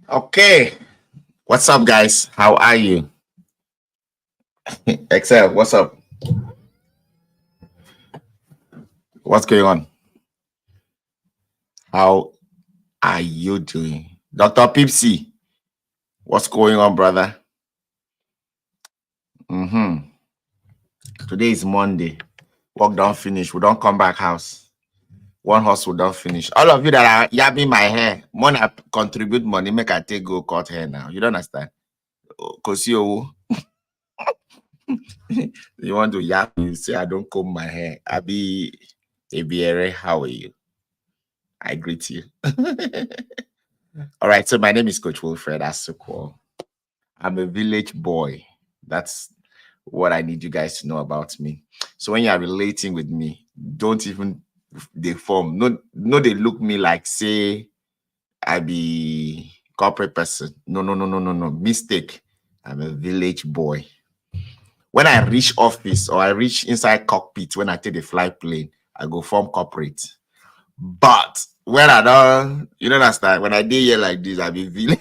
Okay. What's up, guys? How are you? Excel, what's up? What's going on? How are you doing? Dr. Pipsy, what's going on, brother? Mm-hmm. Today is Monday. Work don't finish. We don't come back house. One hustle don't finish. All of you that are yabbing my hair, money contribute money, make I take go cut hair now. You don't understand? Because you you want to yap, you say I don't comb my hair. I be EB1A, how are you? I greet you. All right, so my name is Coach Wilfred Asukwo. I'm a village boy. That's what I need you guys to know about me. So when you are relating with me, don't even they form. No, they look me like say I be corporate person. No. Mistake. I'm a village boy. When I reach office or I reach inside cockpit, when I take the flight plane, I go form corporate. But when I don't, you don't understand. When I did here like this, I be village.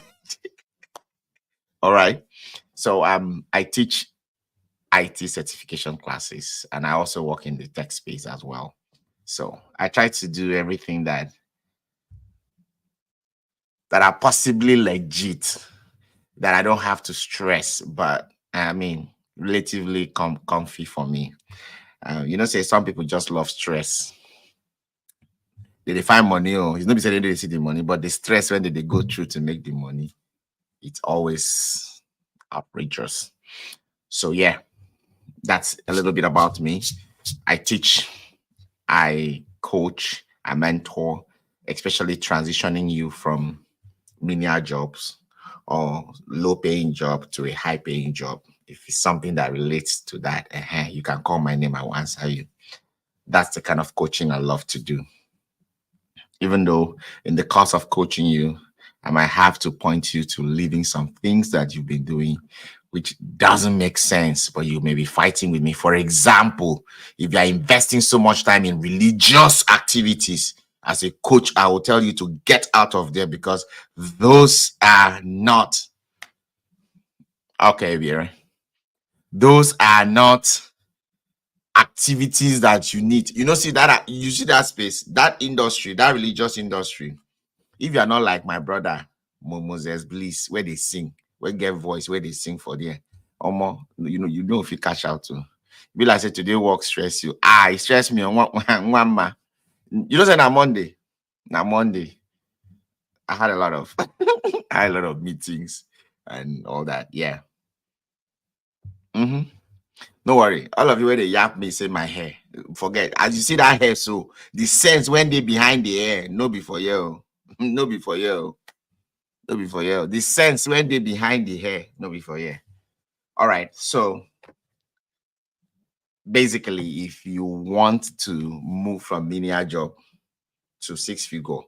All right. So I teach IT certification classes and I also work in the tech space as well. So I try to do everything that are possibly legit, that I don't have to stress, but I mean relatively comfy for me. Say some people just love stress. They find money, or it's not be saying they see the money, but the stress when they go through to make the money, it's always outrageous. So yeah, that's a little bit about me. I teach, I coach, I mentor, especially transitioning you from menial jobs or low paying job to a high paying job. If it's something that relates to that, you can call my name, I will answer you. That's the kind of coaching I love to do. Even though in the course of coaching you, I might have to point you to leaving some things that you've been doing which doesn't make sense, but you may be fighting with me. For example, if you are investing so much time in religious activities, as a coach, I will tell you to get out of there because those are not okay, Vera. Those are not activities that you need. See that you see that space, that industry, that religious industry. If you are not like my brother Moses Bliss, where they sing, where get voice, where they sing for there, you know if you catch out to. Be like say today work stress you. It stress me on one man. You know say na Monday. Na Monday. I had a lot of I had a lot of meetings and all that. Yeah. Mm-hmm. No worry. All of you where they yap me say my hair. Forget. As you see that hair, so the sense when they behind the hair, no be for you. No be for you. No be for you. The sense when they behind the hair, no be for you. All right. So basically, if you want to move from linear job to six-figure,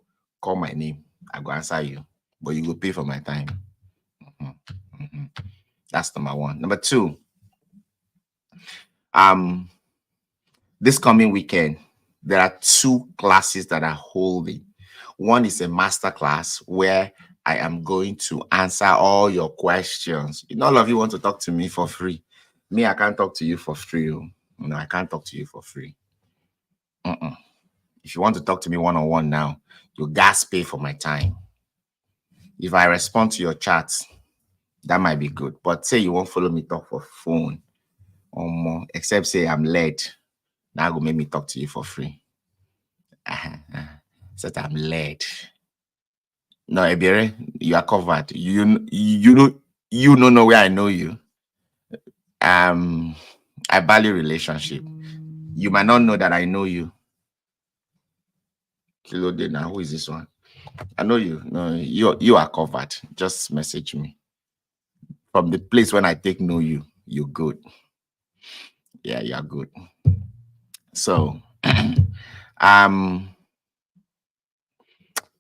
call my name. I go answer you, but you will pay for my time. That's number one. Number two, this coming weekend, there are two classes that I'm holding. One is a master class where I am going to answer all your questions. All of you want to talk to me for free. Me, I can't talk to you for free. No, I can't talk to you for free. If you want to talk to me one-on-one now, you gas pay for my time. If I respond to your chats, that might be good. But say you won't follow me talk for phone or more, except say I'm late. Now go make me talk to you for free. Said I'm late. No, Ebere, you are covered. You don't know where I know you. I value relationship. You might not know that I know you. Kilo day now. Who is this one? I know you. No, you are covered. Just message me. From the place when I take know you, you're good. Yeah, you're good. So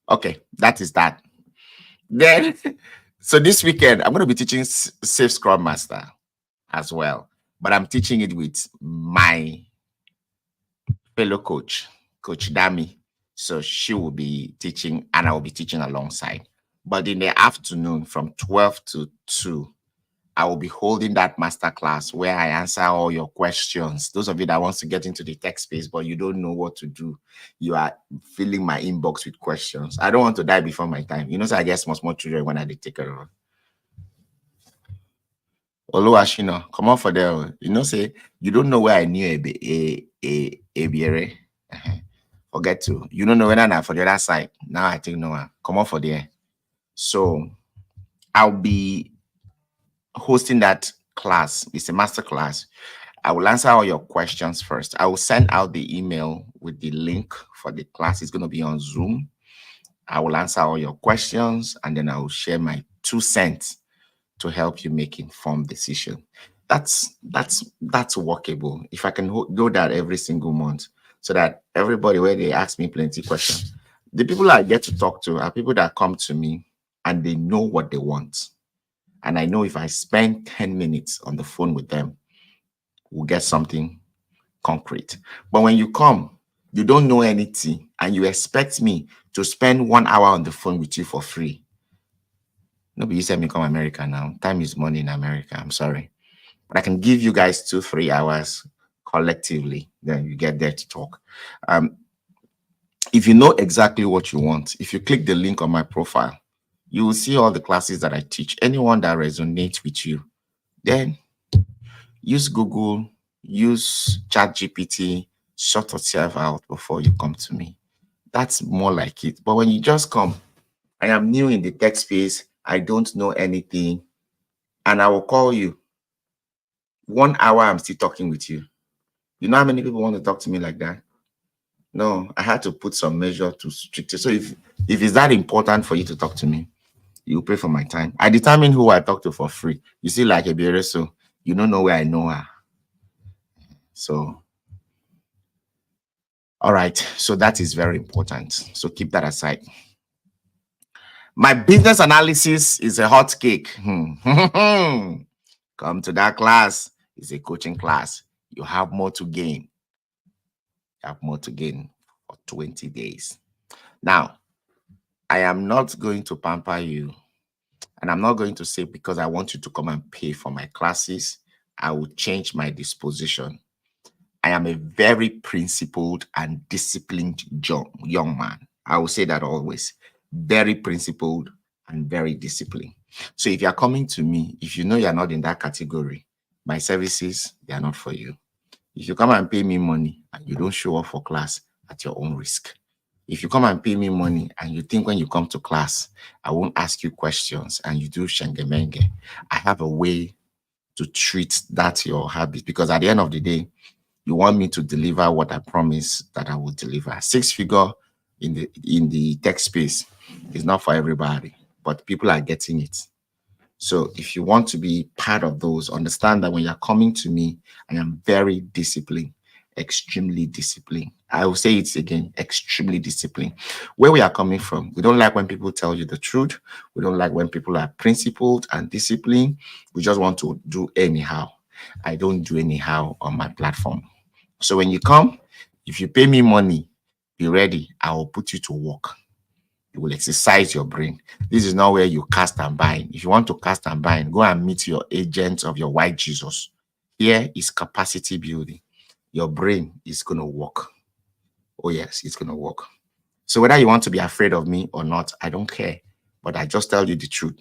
okay, that is that. Then so this weekend I'm going to be teaching Safe Scrum Master as well, but I'm teaching it with my fellow coach, Coach Dami. So she will be teaching and I will be teaching alongside. But in the afternoon from 12 to 2, I will be holding that masterclass where I answer all your questions. Those of you that wants to get into the tech space, but you don't know what to do, you are filling my inbox with questions. I don't want to die before my time. You know, so I get small children when I take care of. Oluwashino, come on for there. You know, say you don't know where I knew a BRA. Forget to. You don't know whether not for the other side. Now I think no one. Come on for there. So I'll be hosting that class. It's a master class. I will answer all your questions first. I will send out the email with the link for the class. It's going to be on Zoom. I will answer all your questions and then I will share my 2 cents to help you make informed decision. That's workable. If I can do that every single month, so that everybody, where they ask me plenty questions, the people I get to talk to are people that come to me and they know what they want. And I know if I spend 10 minutes on the phone with them, we'll get something concrete. But when you come, you don't know anything and you expect me to spend 1 hour on the phone with you for free. Nobody said me come America now. Time is money in America. I'm sorry. But I can give you guys 2-3 hours collectively. Then you get there to talk. If you know exactly what you want, if you click the link on my profile, you will see all the classes that I teach. Anyone that resonates with you, then use Google, use ChatGPT, sort yourself out before you come to me. That's more like it. But when you just come, I am new in the tech space, I don't know anything, and I will call you. 1 hour, I'm still talking with you. You know how many people want to talk to me like that? No, I had to put some measure to strict it. So if it's that important for you to talk to me, you pay for my time. I determine who I talk to for free. You see, like a BRA, so you don't know where I know her. So, all right. So that is very important. So keep that aside. My business analysis is a hot cake. Come to that class. It's a coaching class. You have more to gain. You have more to gain for 20 days. Now, I am not going to pamper you. And I'm not going to say because I want you to come and pay for my classes, I will change my disposition. I am a very principled and disciplined young man. I will say that always. Very principled and very disciplined. So if you're coming to me, if you know you're not in that category, my services, they are not for you. If you come and pay me money and you don't show up for class, at your own risk. If you come and pay me money and you think when you come to class, I won't ask you questions and you do shengemenge, I have a way to treat that your habit, because at the end of the day, you want me to deliver what I promise that I will deliver. 6-figure in the tech space is not for everybody, but people are getting it. So if you want to be part of those, understand that when you're coming to me, I am very disciplined, extremely disciplined. I will say it again, extremely disciplined. Where we are coming from, we don't like when people tell you the truth. We don't like when people are principled and disciplined. We just want to do anyhow. I don't do anyhow on my platform. So when you come, if you pay me money, be ready. I will put you to work. You will exercise your brain. This is not where you cast and bind. If you want to cast and bind, go and meet your agent of your white Jesus. Here is capacity building. Your brain is going to work. Oh yes, it's going to work. So whether you want to be afraid of me or not, I don't care. But I just tell you the truth.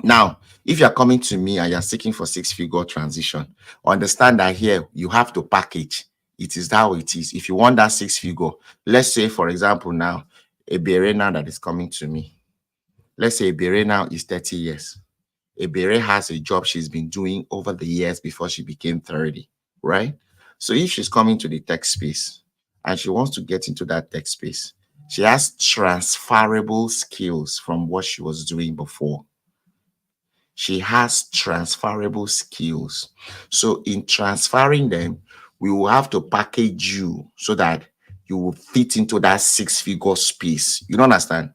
Now, if you're coming to me and you're seeking for 6-figure transition, understand that here you have to package. It is how it is. If you want that 6-figure, let's say, for example, now, a beret now that is coming to me. Let's say a beret now is 30 years. A beret has a job she's been doing over the years before she became 30, right? So if she's coming to the tech space and she wants to get into that tech space, she has transferable skills from what she was doing before. She has transferable skills. So in transferring them, we will have to package you so that you will fit into that 6-figure space. You don't understand?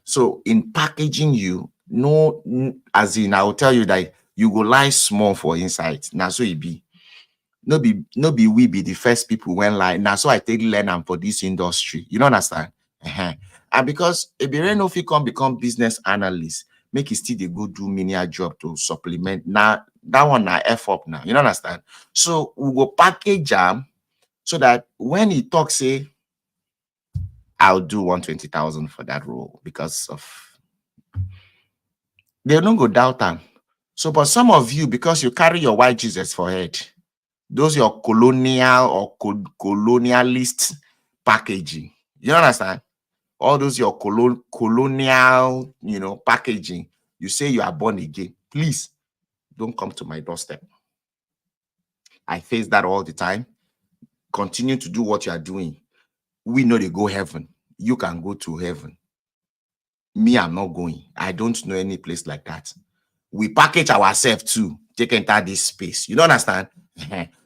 So in packaging you, no, as in, I will tell you that you go lie small for insight. Now, so it be. No be we be the first people when lie. Now, so I take learn am for this industry. You don't understand? And And because EB1A no fit come become business analyst, make it still they go do menial job to supplement. Now that one na F up now. You don't understand? So we go package them so that when he talks, say, I'll do 120,000 for that role because of they don't go doubt them. So, but some of you, because you carry your white Jesus for head, those your colonial or colonialist packaging. You understand? All those your colonial, packaging. You say you are born again. Please don't come to my doorstep. I face that all the time. Continue to do what you are doing. We know they go heaven. You can go to heaven. Me, I'm not going. I don't know any place like that. We package ourselves too. Take enter this space. You don't understand?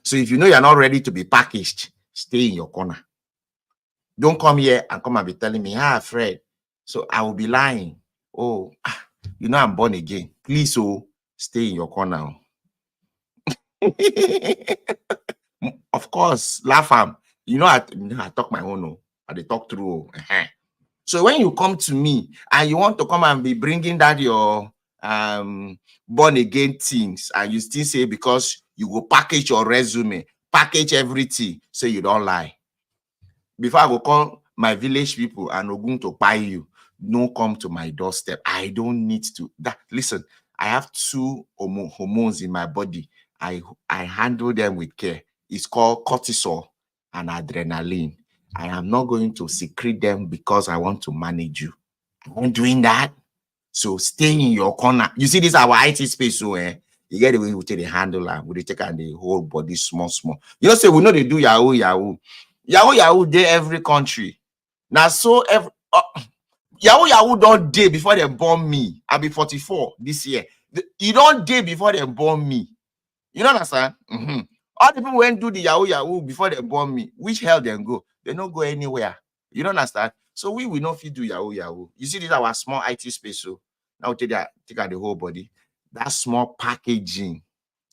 So if you know you're not ready to be packaged, stay in your corner. Don't come here and come and be telling me, Fred. So I will be lying. Oh, I'm born again. Please, stay in your corner. Of course, laugh am. I talk my own. I they talk through. So when you come to me and you want to come and be bringing that your born again things, and you still say because you go package your resume, package everything, say you don't lie. Before I go call my village people and I'm going to buy you, no come to my doorstep. I don't need to. Listen, I have 2 hormones in my body. I handle them with care. It's called cortisol and adrenaline. I am not going to secrete them because I want to manage you. I'm doing that. So stay in your corner. You see, this is our IT space. So you get the way we take the handle and we take and the whole body small. Say we know they do Yahoo. Yahoo dey every country. Now so Yahoo don't day before they born me. I'll be 44 this year. You don't day before they born me. You don't understand? All the people went do the Yahoo before they born me. Which hell they go? They don't go anywhere. You don't understand? So we will not fit do Yahoo. You see, this is our small IT space. So now we take out the whole body. That small packaging.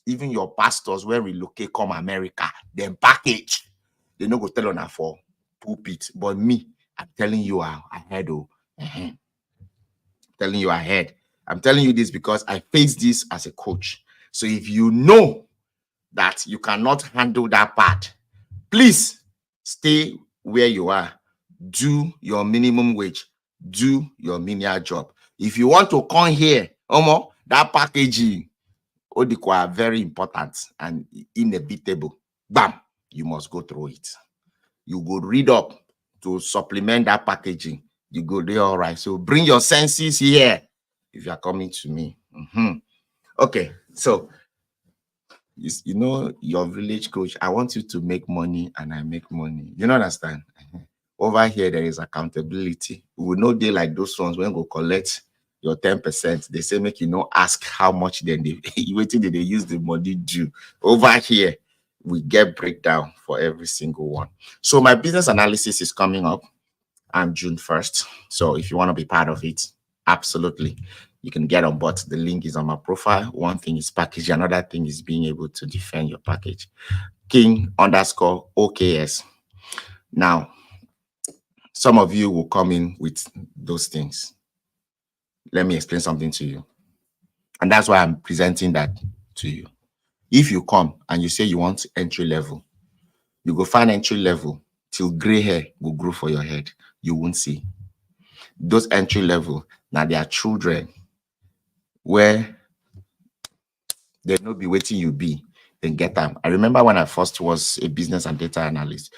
Even your pastors when relocate come America, then package. They no go tell on that for pulpit. But me, I'm telling you ahead. Telling you ahead. I'm telling you this because I face this as a coach. So if you know that you cannot handle that part, please stay where you are. Do your minimum wage. Do your menial job. If you want to come here, that packaging, are very important and inevitable. Bam, you must go through it. You go read up to supplement that packaging. You go there, all right. So bring your senses here if you are coming to me. Okay, so your village coach, I want you to make money and I make money. You don't understand? Over here, there is accountability. We know they like those ones when go collect your 10%. They say make you ask how much then they waiting did they use the money due. Over here, we get breakdown for every single one. So my business analysis is coming up on June 1st. So if you want to be part of it, absolutely. You can get on board. The link is on my profile. One thing is package. Another thing is being able to defend your package. King_OKS. Now, some of you will come in with those things. Let me explain something to you. And that's why I'm presenting that to you. If you come and you say you want entry level, you go find entry level till gray hair will grow for your head. You won't see. Those entry level, now they are children where they no be waiting you be, then get them. I remember when I first was a business and data analyst.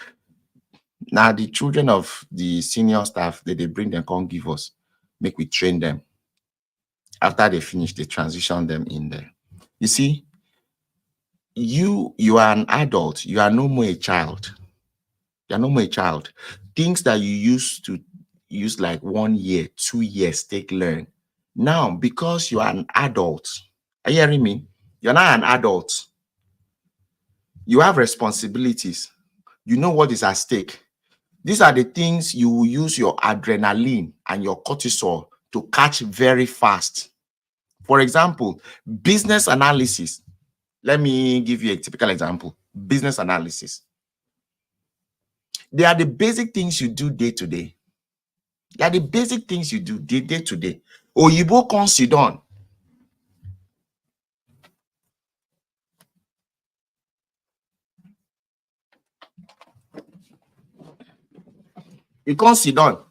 Now the children of the senior staff, they bring them, come give us, make we train them. After they finish, they transition them in there. You see, you are an adult. You are no more a child. You are no more a child. Things that you used to use like 1 year, 2 years, learn. Now, because you are an adult, are you hearing me? You're not an adult. You have responsibilities. You know what is at stake. These are the things you will use your adrenaline and your cortisol to catch very fast. For example, business analysis. Let me give you a typical example. Business analysis. They are the basic things you do day to day. They are the basic things you do day to day. Oyibo can sit down. You can't sit down.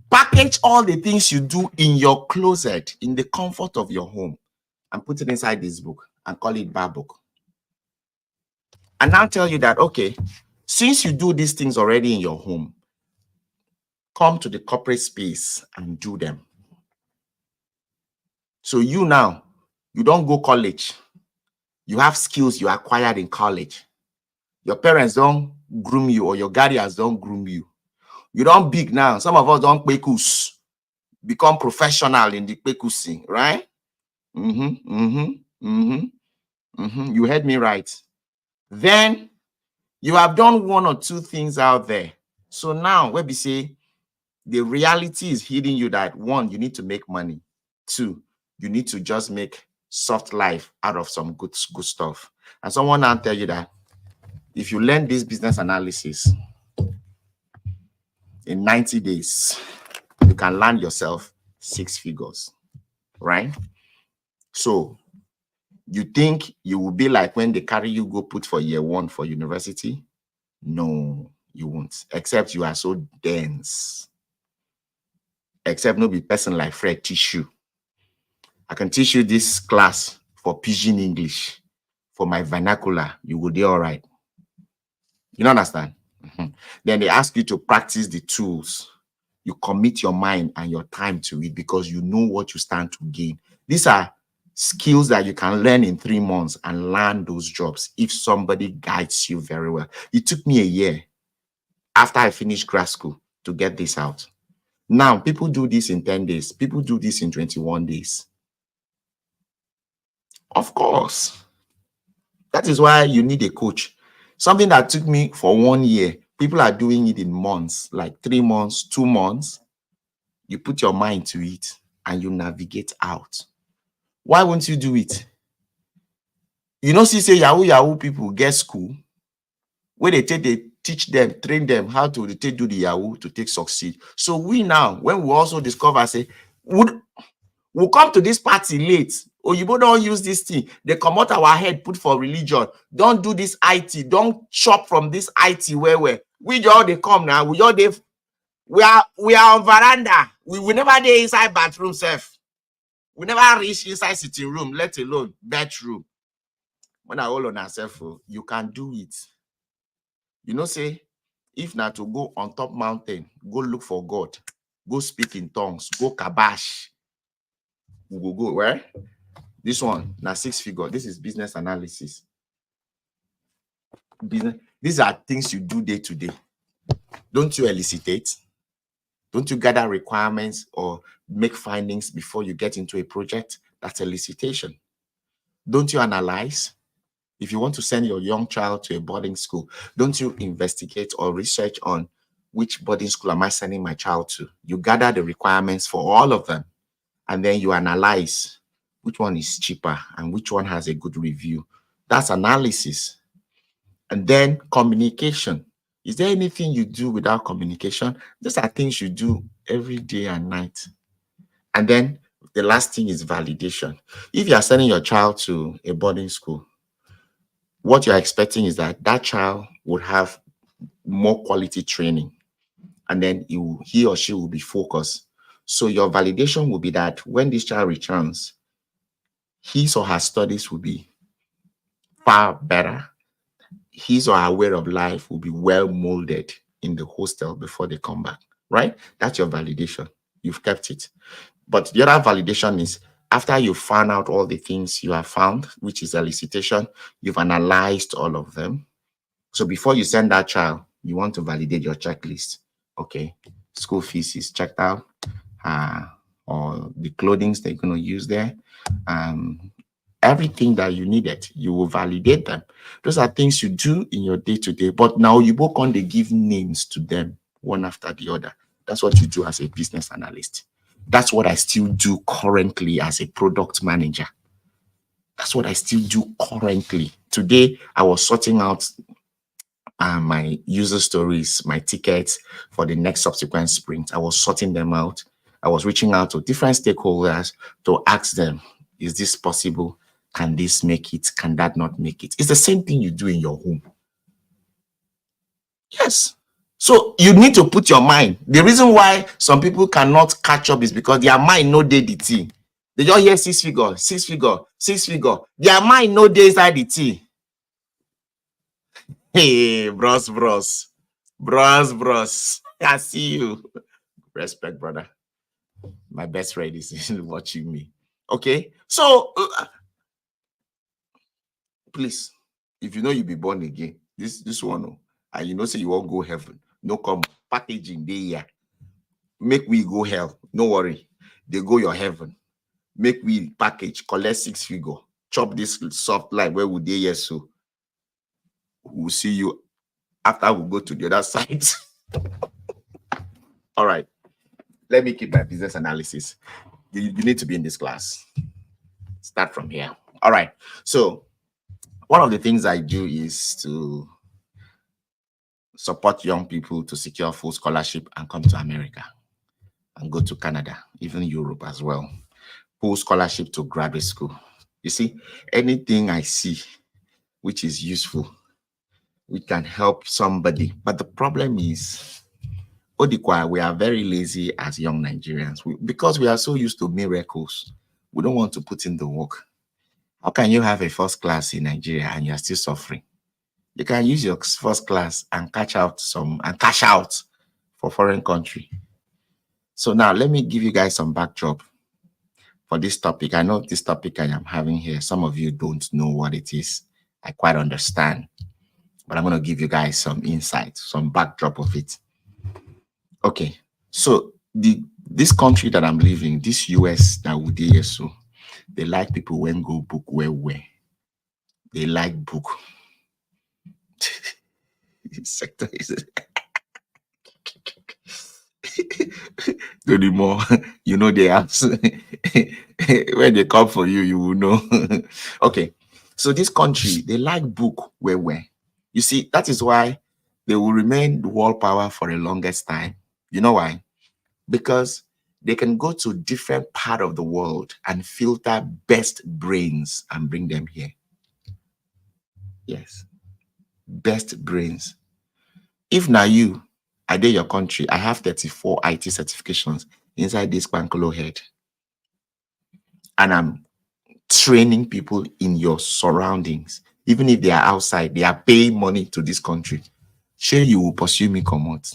Package all the things you do in your closet, in the comfort of your home, and put it inside this book and call it bar book. And now tell you that, okay, since you do these things already in your home, come to the corporate space and do them. So you now, you don't go college. You have skills you acquired in college. Your parents don't groom you, or your guardians don't groom you. You don't big now. Some of us don't pekus, become professional in the pekusi, right? You heard me right. Then you have done one or two things out there. So now, where we say the reality is hitting you that, one, you need to make money. Two, you need to just make soft life out of some good stuff. And someone now tell you that if you learn this business analysis in 90 days, you can land yourself 6 figures, right? So you think you will be like when they carry you go put for year one for university? No, you won't, except you are so dense. Except no be person like Fred teach you. I can teach you this class for Pidgin English, for my vernacular, you will do all right. You understand? Then they ask you to practice the tools. You commit your mind and your time to it because you know what you stand to gain. These are skills that you can learn in 3 months and land those jobs if somebody guides you very well. It took me a year after I finished grad school to get this out. Now, people do this in 10 days. People do this in 21 days. Of course. That is why you need a coach. Something that took me for 1 year, people are doing it in months, like 3 months, 2 months. You put your mind to it and you navigate out. Why won't you do it? You know, see, say Yahoo people get school where they teach them, train them how to do the Yahoo to take succeed. So we now, when we also discover, say, we'll come to this party late. Or you don't use this thing. They come out our head, put for religion. Don't do this IT. Don't chop from this IT where we all they come now. We are on veranda. We never dey inside bathroom self. We never reach inside sitting room, let alone bedroom. When I hold on ourselves, you can do it. You know, say, if not to go on top mountain, go look for God, go speak in tongues, go kabash. We will go where? This one, now 6 figure. This is business analysis. These are things you do day to day. Don't you elicitate? Don't you gather requirements or make findings before you get into a project? That's elicitation. Don't you analyze? If you want to send your young child to a boarding school, don't you investigate or research on which boarding school am I sending my child to? You gather the requirements for all of them, and then you analyze which one is cheaper and which one has a good review. That's analysis. And then communication. Is there anything you do without communication? These are things you do every day and night. And then the last thing is validation. If you are sending your child to a boarding school, what you're expecting is that that child would have more quality training, and then he or she will be focused. So your validation will be that when this child returns, his or her studies will be far better. His or her way of life will be well molded in the hostel before they come back, right? That's your validation. You've kept it. But the other validation is after you found out all the things you have found, which is elicitation, you've analyzed all of them. So before you send that child, you want to validate your checklist. Okay, school fees is checked out, or the clothing they're going to use there, everything that you needed, you will validate them. Those are things you do in your day-to-day, but now you both on they give names to them one after the other. That's what you do as a business analyst. That's what I still do currently as a product manager. That's what I still do currently. Today, I was sorting out and my user stories, my tickets for the next subsequent sprint. I was sorting them out. I was reaching out to different stakeholders to ask them, is this possible? Can this make it? Can that not make it? It's the same thing you do in your home. Yes. So you need to put your mind. The reason why some people cannot catch up is because their mind no dey the tea. They just hear six figure, six figure, six figure. Their mind no dey inside the tea. Hey, bros. I see you. Respect, brother. My best friend is watching me. Okay. So please, if you know you be born again, this one, and you know say you won't go heaven, no come packaging day here. Make we go hell. No worry. They go your heaven. Make we package, collect six figure, chop this soft life where we dey here. So we'll see you after we go to the other side. All right. Let me keep my business analysis. You need to be in this class. Start from here. All right. So one of the things I do is to support young people to secure full scholarship and come to America and go to Canada, even Europe as well. Full scholarship to graduate school. You see, anything I see which is useful, we can help somebody. But the problem is, Odikwa, we are very lazy as young Nigerians because we are so used to miracles. We don't want to put in the work. How can you have a first class in Nigeria and you are still suffering? You can use your first class and cash out for foreign country. So now let me give you guys some backdrop for this topic. I know this topic I am having here, some of you don't know what it is. I quite understand, but I'm going to give you guys some insight, some backdrop of it. Okay, so this country that I'm living, this US that we did, so they like people when go book where. They like book. Sector is no anymore. You know they have when they come for you, you will know. Okay, so this country, they like book where. You see, that is why they will remain the world power for the longest time. You know why? Because they can go to different part of the world and filter best brains and bring them here. Yes, best brains. If now you, I did your country, I have 34 IT certifications inside this Pankolo head. And I'm training people in your surroundings. Even if they are outside, they are paying money to this country. Sure, you will pursue me, come out.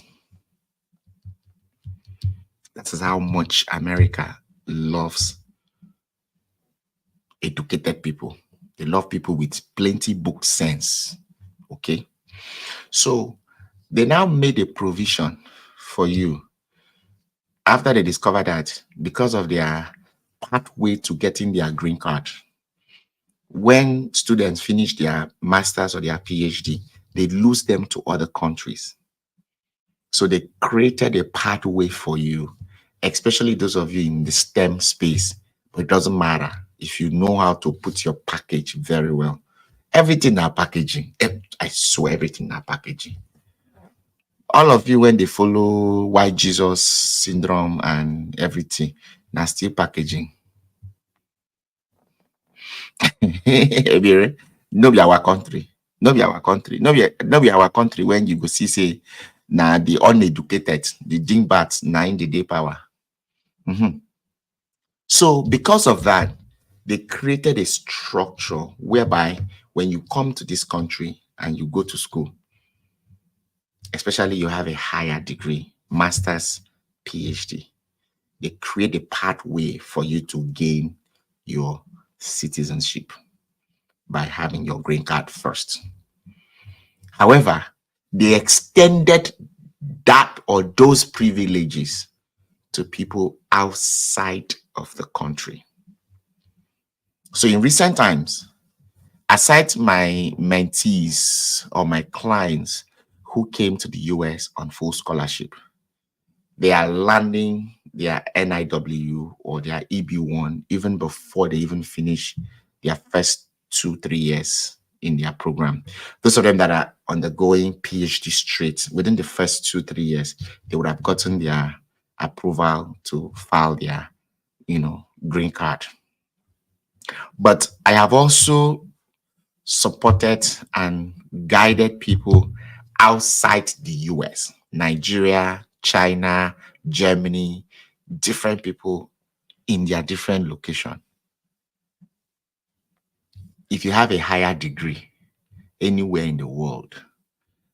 That is how much America loves educated people. They love people with plenty book sense. Okay. So they now made a provision for you after they discovered that because of their pathway to getting their green card. When students finish their master's or their PhD, they lose them to other countries. So they created a pathway for you, especially those of you in the STEM space. But it doesn't matter if you know how to put your package very well. Everything are packaging. I swear everything are packaging. All of you, when they follow white Jesus syndrome and everything, now still packaging. No be our country. No be our country. No be our country when you go see say now the uneducated, the dingbats, now in the day power. So because of that, they created a structure whereby when you come to this country and you go to school, especially you have a higher degree, master's, PhD, they create a pathway for you to gain your citizenship by having your green card first. However, they extended that or those privileges to people outside of the country. So in recent times, aside my mentees or my clients who came to the US on full scholarship, they are landing their NIW or their EB1 even before they even finish their first 2-3 years in their program. Those of them that are undergoing PhD straight, within the first 2-3 years, they would have gotten their approval to file their, green card. But I have also supported and guided people outside the US, Nigeria, China, Germany, different people in their different location. If you have a higher degree anywhere in the world,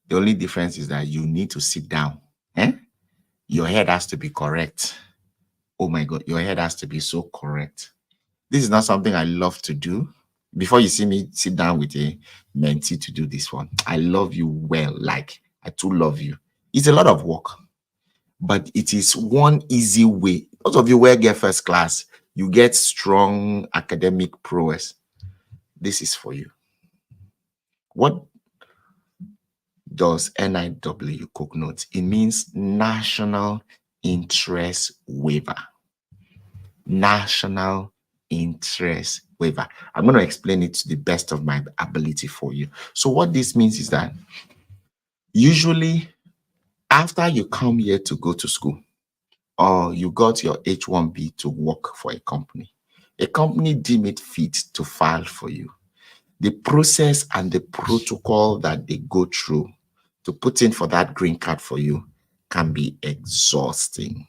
the only difference is that you need to sit down. Your head has to be correct. Oh my God, your head has to be so correct. This is not something I love to do. Before you see me sit down with a mentee to do this one, I love you well. Like, I too love you. It's a lot of work, but it is one easy way. Those of you who get first class, you get strong academic prowess. This is for you. What does NIW connote? It means National Interest Waiver. National Interest Waiver. I'm going to explain it to the best of my ability for you. So what this means is that usually after you come here to go to school, or you got your H-1B to work for a company deem it fit to file for you. The process and the protocol that they go through to put in for that green card for you can be exhausting.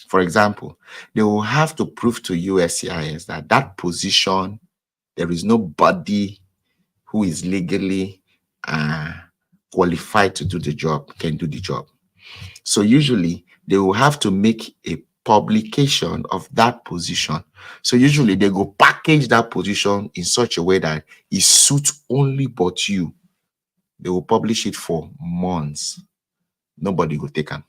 For example, they will have to prove to USCIS that that position, there is nobody who is legally qualified to do the job, can do the job. So usually they will have to make a publication of that position. So usually they go package that position in such a way that it suits only but you. They will publish it for months. Nobody will take them.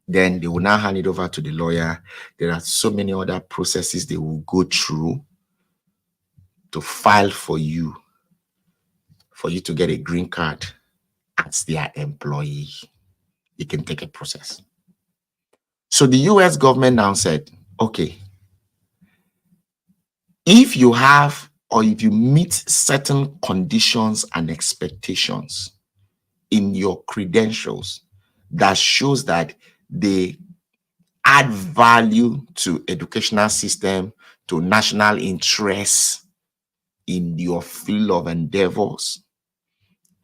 Then they will now hand it over to the lawyer. There are so many other processes they will go through to file for you to get a green card as their employee. It can take a process. So the US government now said, okay, if you have or if you meet certain conditions and expectations in your credentials that shows that they add value to educational system, to national interests in your field of endeavors,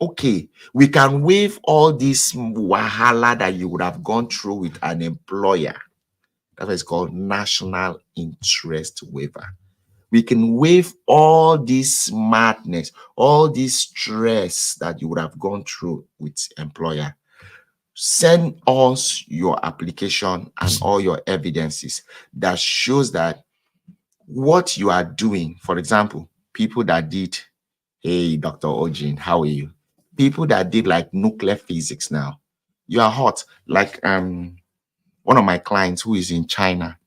okay, we can waive all this wahala that you would have gone through with an employer. That is called National Interest Waiver. We can waive all this madness, all this stress that you would have gone through with employer. Send us your application and all your evidences that shows that what you are doing, for example, people that did, hey, Dr. Ojin, how are you? People that did like nuclear physics now, you are hot. Like one of my clients who is in China,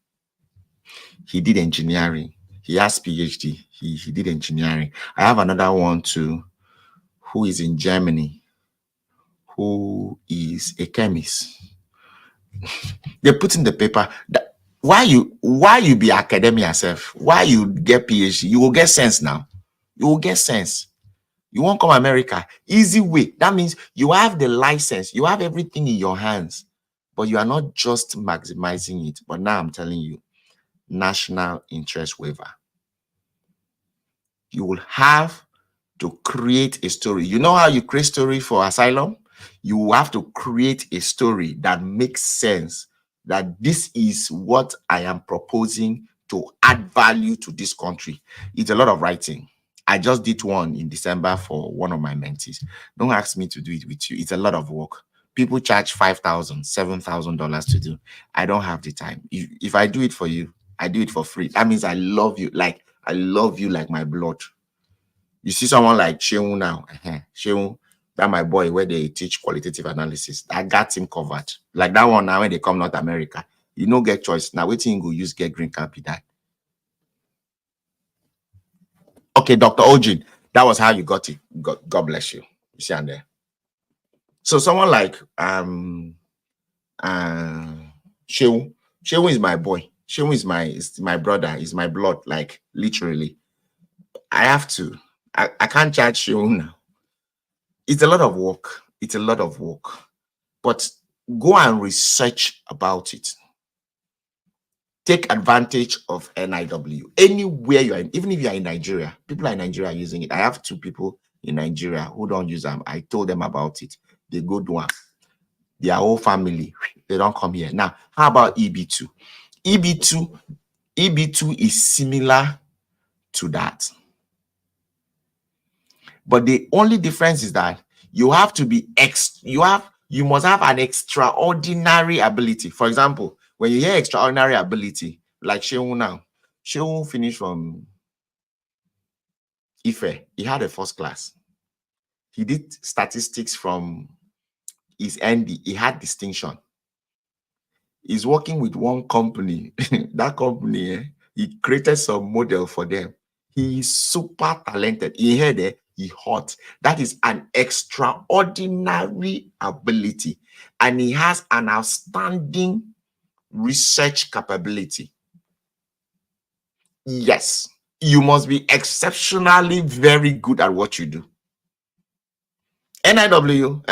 he did engineering. He has PhD. He did engineering. I have another one too, who is in Germany, who is a chemist. They put in the paper that why you be academia yourself? Why you get PhD? You will get sense now. You will get sense. You won't come America. Easy way. That means you have the license. You have everything in your hands, but you are not just maximizing it. But now I'm telling you, National Interest Waiver. You will have to create a story. You know how you create story for asylum? You will have to create a story that makes sense, that this is what I am proposing to add value to this country. It's a lot of writing. I just did one in December for one of my mentees. Don't ask me to do it with you. It's a lot of work. People charge $5,000, $7,000 to do. I don't have the time. If I do it for you, I do it for free. That means I love you. Like, I love you like my blood. You see someone like Sheung now. Sheung, that my boy where they teach qualitative analysis. I got him covered. Like that one now when they come North America, you no get choice. Now waiting go use get green card be that. Okay, Dr. Ojin, that was how you got it. God bless you. You see on there. So someone like Sheung is my boy. Sheung is my brother, is my blood, like literally. I have to I can't charge you now. It's a lot of work. It's a lot of work. But go and research about it. Take advantage of NIW anywhere you are in, even if you are in Nigeria. People are in Nigeria using it. I have 2 people in Nigeria who don't use them. I told them about it. They go do one. Their whole family, they don't come here. Now, how about EB2? EB2 is similar to that. But the only difference is that you have to be you must have an extraordinary ability. For example, when you hear extraordinary ability, like Shehu now, Shehu finished from Ife. He had a first class. He did statistics from his ND. He had distinction. He's working with one company. That company, he created some model for them. He is super talented. He had it. He hot. That is an extraordinary ability, and he has an outstanding research capability. Yes, you must be exceptionally very good at what you do. NIW,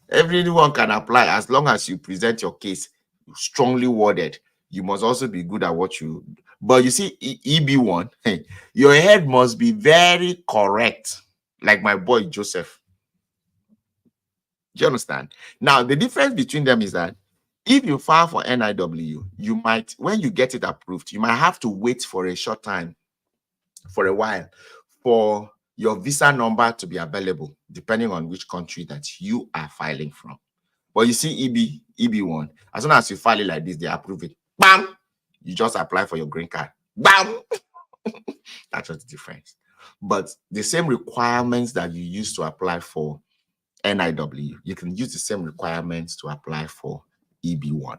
everyone can apply as long as you present your case strongly worded. You must also be good at what you do. But you see, EB1, your head must be very correct, like my boy Joseph. Do you understand? Now, the difference between them is that if you file for NIW, you might, when you get it approved, you might have to wait for a short time, for a while, for your visa number to be available, depending on which country that you are filing from. But you see, EB1, as soon as you file it like this, they approve it. Bam! You just apply for your green card. Bam! That's just the difference. But the same requirements that you use to apply for NIW, you can use the same requirements to apply for EB1.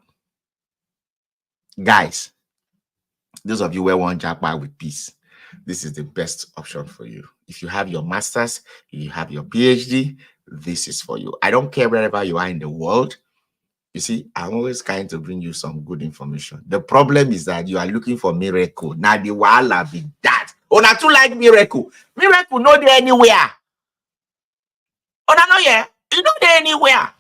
Guys, those of you who want Japan with peace, this is the best option for you. If you have your master's, if you have your PhD, this is for you. I don't care wherever you are in the world. You see, I'm always trying to bring you some good information. The problem is that you are looking for miracle. Now the wala be that. Oh, not too like miracle. Miracle not there anywhere. Oh, no, yeah. You not there anywhere.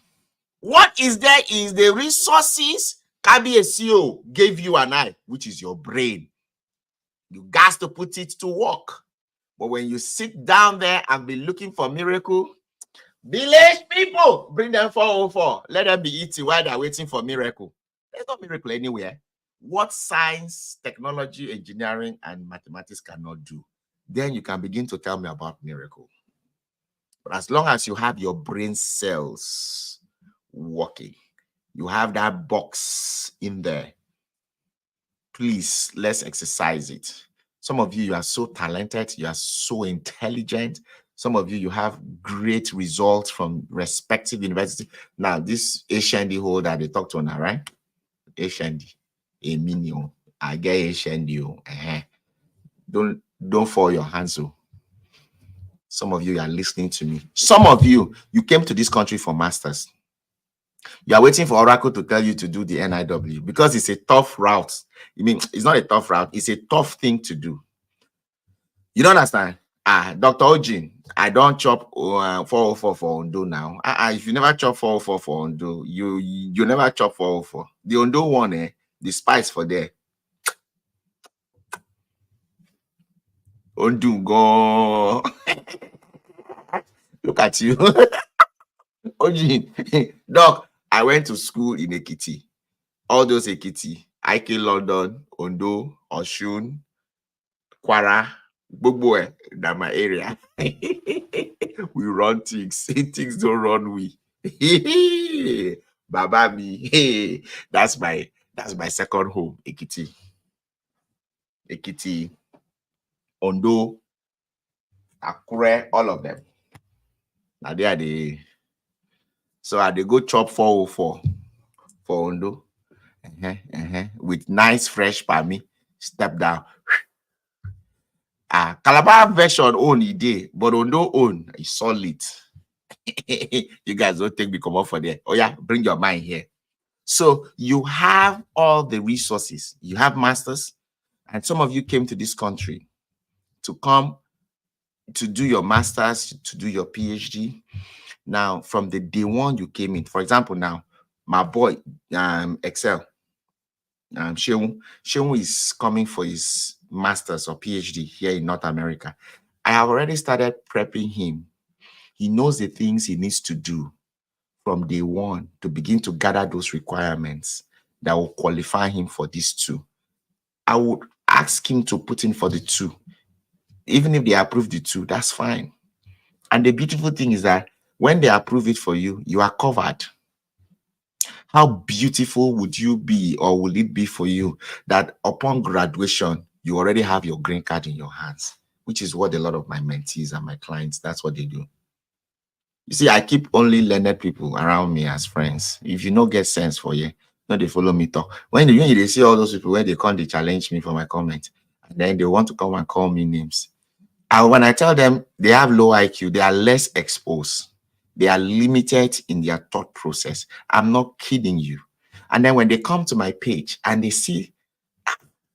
What is there is the resources KBSCO gave you and I, which is your brain. You got to put it to work. But when you sit down there and be looking for miracle, village people, bring them 404. Let them be eating while they're waiting for miracle. There's no miracle anywhere. What science, technology, engineering, and mathematics cannot do, then you can begin to tell me about miracle. But as long as you have your brain cells working, you have that box in there, please, let's exercise it. Some of you are so talented, you are so intelligent. Some of you have great results from respective universities. Now, this HND holder they talk to now, right? HND, a minion. I get HND. Don't fall your hands. So some of you are listening to me. Some of you came to this country for masters. You are waiting for Oracle to tell you to do the NIW because it's a tough route. I mean, it's not a tough route. It's a tough thing to do. You don't understand? Dr. Ojin, I don't chop 404 for Ondo now. If you never chop 404 for Ondo, you never chop 404. The Ondo one, the spice for there. Ondo go. Look at you. Ojin, Doc, I went to school in Ekiti. All those Ekiti, IK London, Ondo, Oshun, Kwara, Gbogbo, that my area. We run things. Things don't run we. Baba me. Hey, that's my second home, Ekiti. Ekiti, Ondo, Akure, all of them. Now they are the. So I they go chop 404 for Ondo. With nice fresh palmy. Step down. Calabar version own idea, but Ondo own is solid. You guys don't take me come up for there. Oh yeah, bring your mind here. So you have all the resources. You have masters, and some of you came to this country to come to do your master's, to do your PhD. Now, from the day one you came in, for example, now my boy, Excel, Sheung is coming for his master's or PhD here in North America. I have already started prepping him. He knows the things he needs to do from day one to begin to gather those requirements that will qualify him for these two. I would ask him to put in for the two. Even if they approve the two, that's fine. And the beautiful thing is that when they approve it for you, you are covered. How beautiful would you be, or will it be for you, that upon graduation, you already have your green card in your hands, which is what a lot of my mentees and my clients, that's what they do. You see, I keep only learned people around me as friends. If you don't get sense for you, no, they follow me talk. When they see all those people, when they come, they challenge me for my comment, and then they want to come and call me names. And when I tell them they have low IQ, they are less exposed. They are limited in their thought process. I'm not kidding you. And then when they come to my page and they see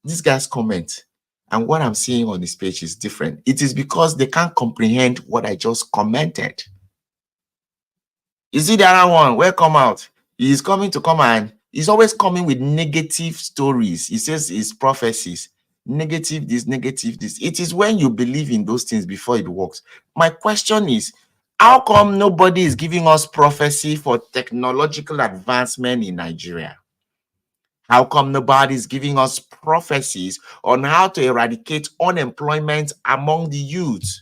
this guy's comment and what I'm seeing on this page is different, it is because they can't comprehend what I just commented. You see the other one, where come out? He's coming to come and he's always coming with negative stories. He says it's prophecies. Negative this, negative this. It is when you believe in those things before it works. My question is, how come nobody is giving us prophecy for technological advancement in Nigeria? How come nobody is giving us prophecies on how to eradicate unemployment among the youth?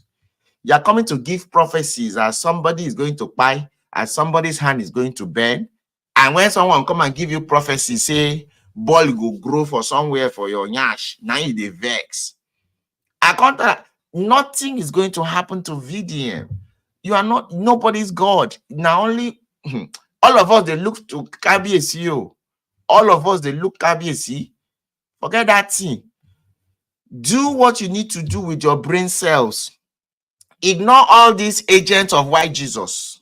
You're coming to give prophecies as somebody is going to buy, as somebody's hand is going to burn. And when someone come and give you prophecy, say, ball go grow for somewhere for your nyash, now you dey vex. I can't, nothing is going to happen to VDM. You are not, nobody's God. Now only, all of us, they look to KBSU. All of us, they look KBSC. Forget that thing. Do what you need to do with your brain cells. Ignore all these agents of white Jesus.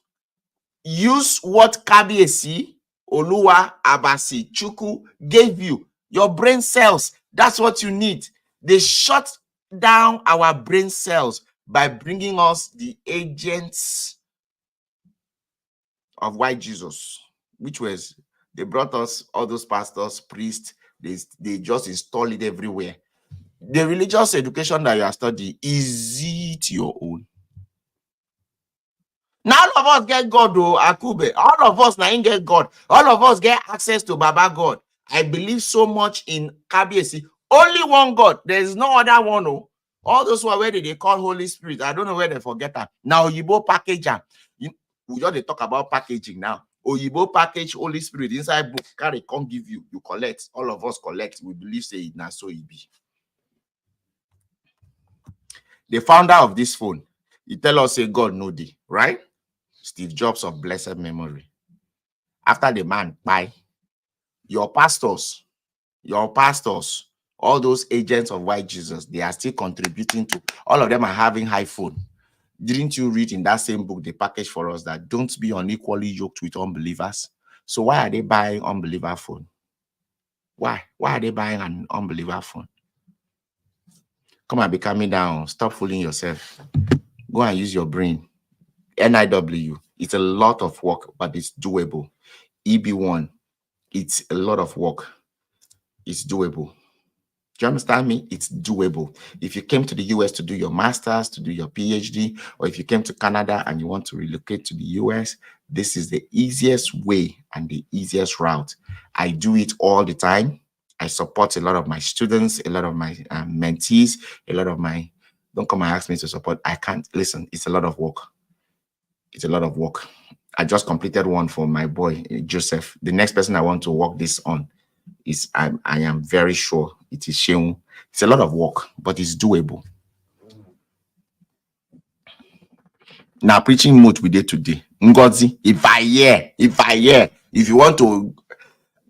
Use what KBSC, Oluwa, Abasi, Chuku gave you. Your brain cells, that's what you need. They shut down our brain cells by bringing us the agents of white Jesus, which was, they brought us all those pastors, priests, they just install it everywhere. The religious education that you are studying, is it your own? Now all of us get God, though, Akube. All of us now get God. All of us get access to Baba God. I believe so much in KBSC. Only one God. There is no other one. Oh. All those who are where they call Holy Spirit. I don't know where they forget that. Now Oyibo package. We just talk about packaging now. Oyibo package Holy Spirit inside book. Carry can't give you. You collect. All of us collect. We believe say it now so it be. The founder of this phone, he tell us say God know thee, right? Steve Jobs of blessed memory. After the man bye, your pastors, all those agents of white Jesus, they are still contributing to, all of them are having high phone. Didn't you read in that same book, the package for us, that don't be unequally yoked with unbelievers? So why are they buying unbeliever phone? Why are they buying an unbeliever phone? Come and be calming down. Stop fooling yourself. Go and use your brain. NIW, it's a lot of work, but it's doable. EB1, it's a lot of work. It's doable. Do you understand me? It's doable. If you came to the US to do your master's, to do your PhD, or if you came to Canada and you want to relocate to the US, this is the easiest way and the easiest route. I do it all the time. I support a lot of my students, a lot of my mentees, a lot of my, don't come and ask me to support. I can't, listen, it's a lot of work. It's a lot of work. I just completed one for my boy, Joseph. The next person I want to work this on is, I am very sure it is Sheung. It's a lot of work, but it's doable. Now, preaching mode we did today. Ngozi, if you want to,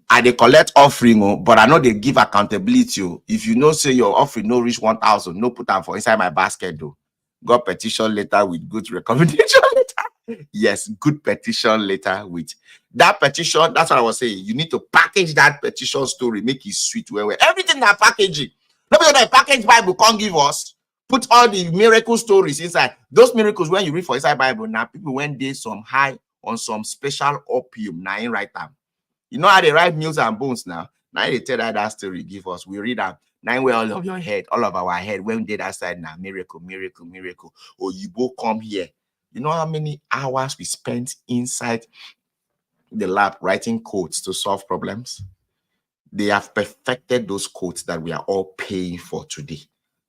I they collect offering, but I know they give accountability. If you know, say your offering no reach 1,000, no put them for inside my basket, though. Got petition letter with good recommendation letter. Yes, good petition letter with that petition. That's what I was saying. You need to package that petition story, make it sweet. Where everything that packaging. Nobody that package Bible can't give us. put all the miracle stories inside. Those miracles, when you read for inside Bible, now people when they some high on some special opium, now in right time. You know how they write Meals and Bones now? Now they tell that story, give us. We read that. Now where all of your head, all of our head, when we did that side now, miracle, miracle, miracle. Or you both come here. You know how many hours we spent inside the lab writing codes to solve problems? They have perfected those codes that we are all paying for today.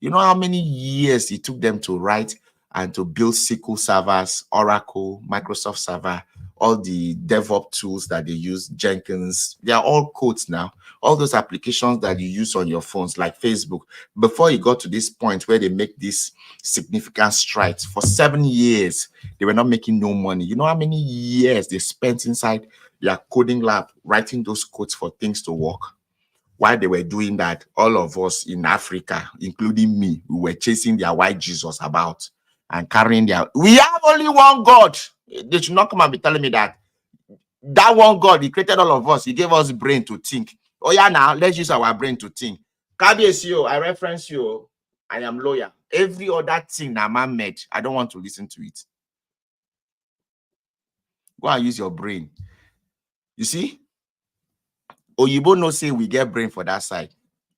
You know how many years it took them to write and to build SQL servers, Oracle, Microsoft Server, all the DevOps tools that they use, Jenkins, they are all codes now. All those applications that you use on your phones, like Facebook, before you got to this point where they make this significant strides, for 7 years, they were not making no money. You know how many years they spent inside their coding lab writing those codes for things to work? While they were doing that, all of us in Africa, including me, we were chasing their white Jesus about and carrying their... We have only one God. They should not come and be telling me that. That one God, he created all of us. He gave us brain to think. Oh yeah, now let's use our brain to think. KBSU, I reference you. I am lawyer. Every other thing that man made, I don't want to listen to it. Go and use your brain. You see? Oyibo no say we get brain for that side.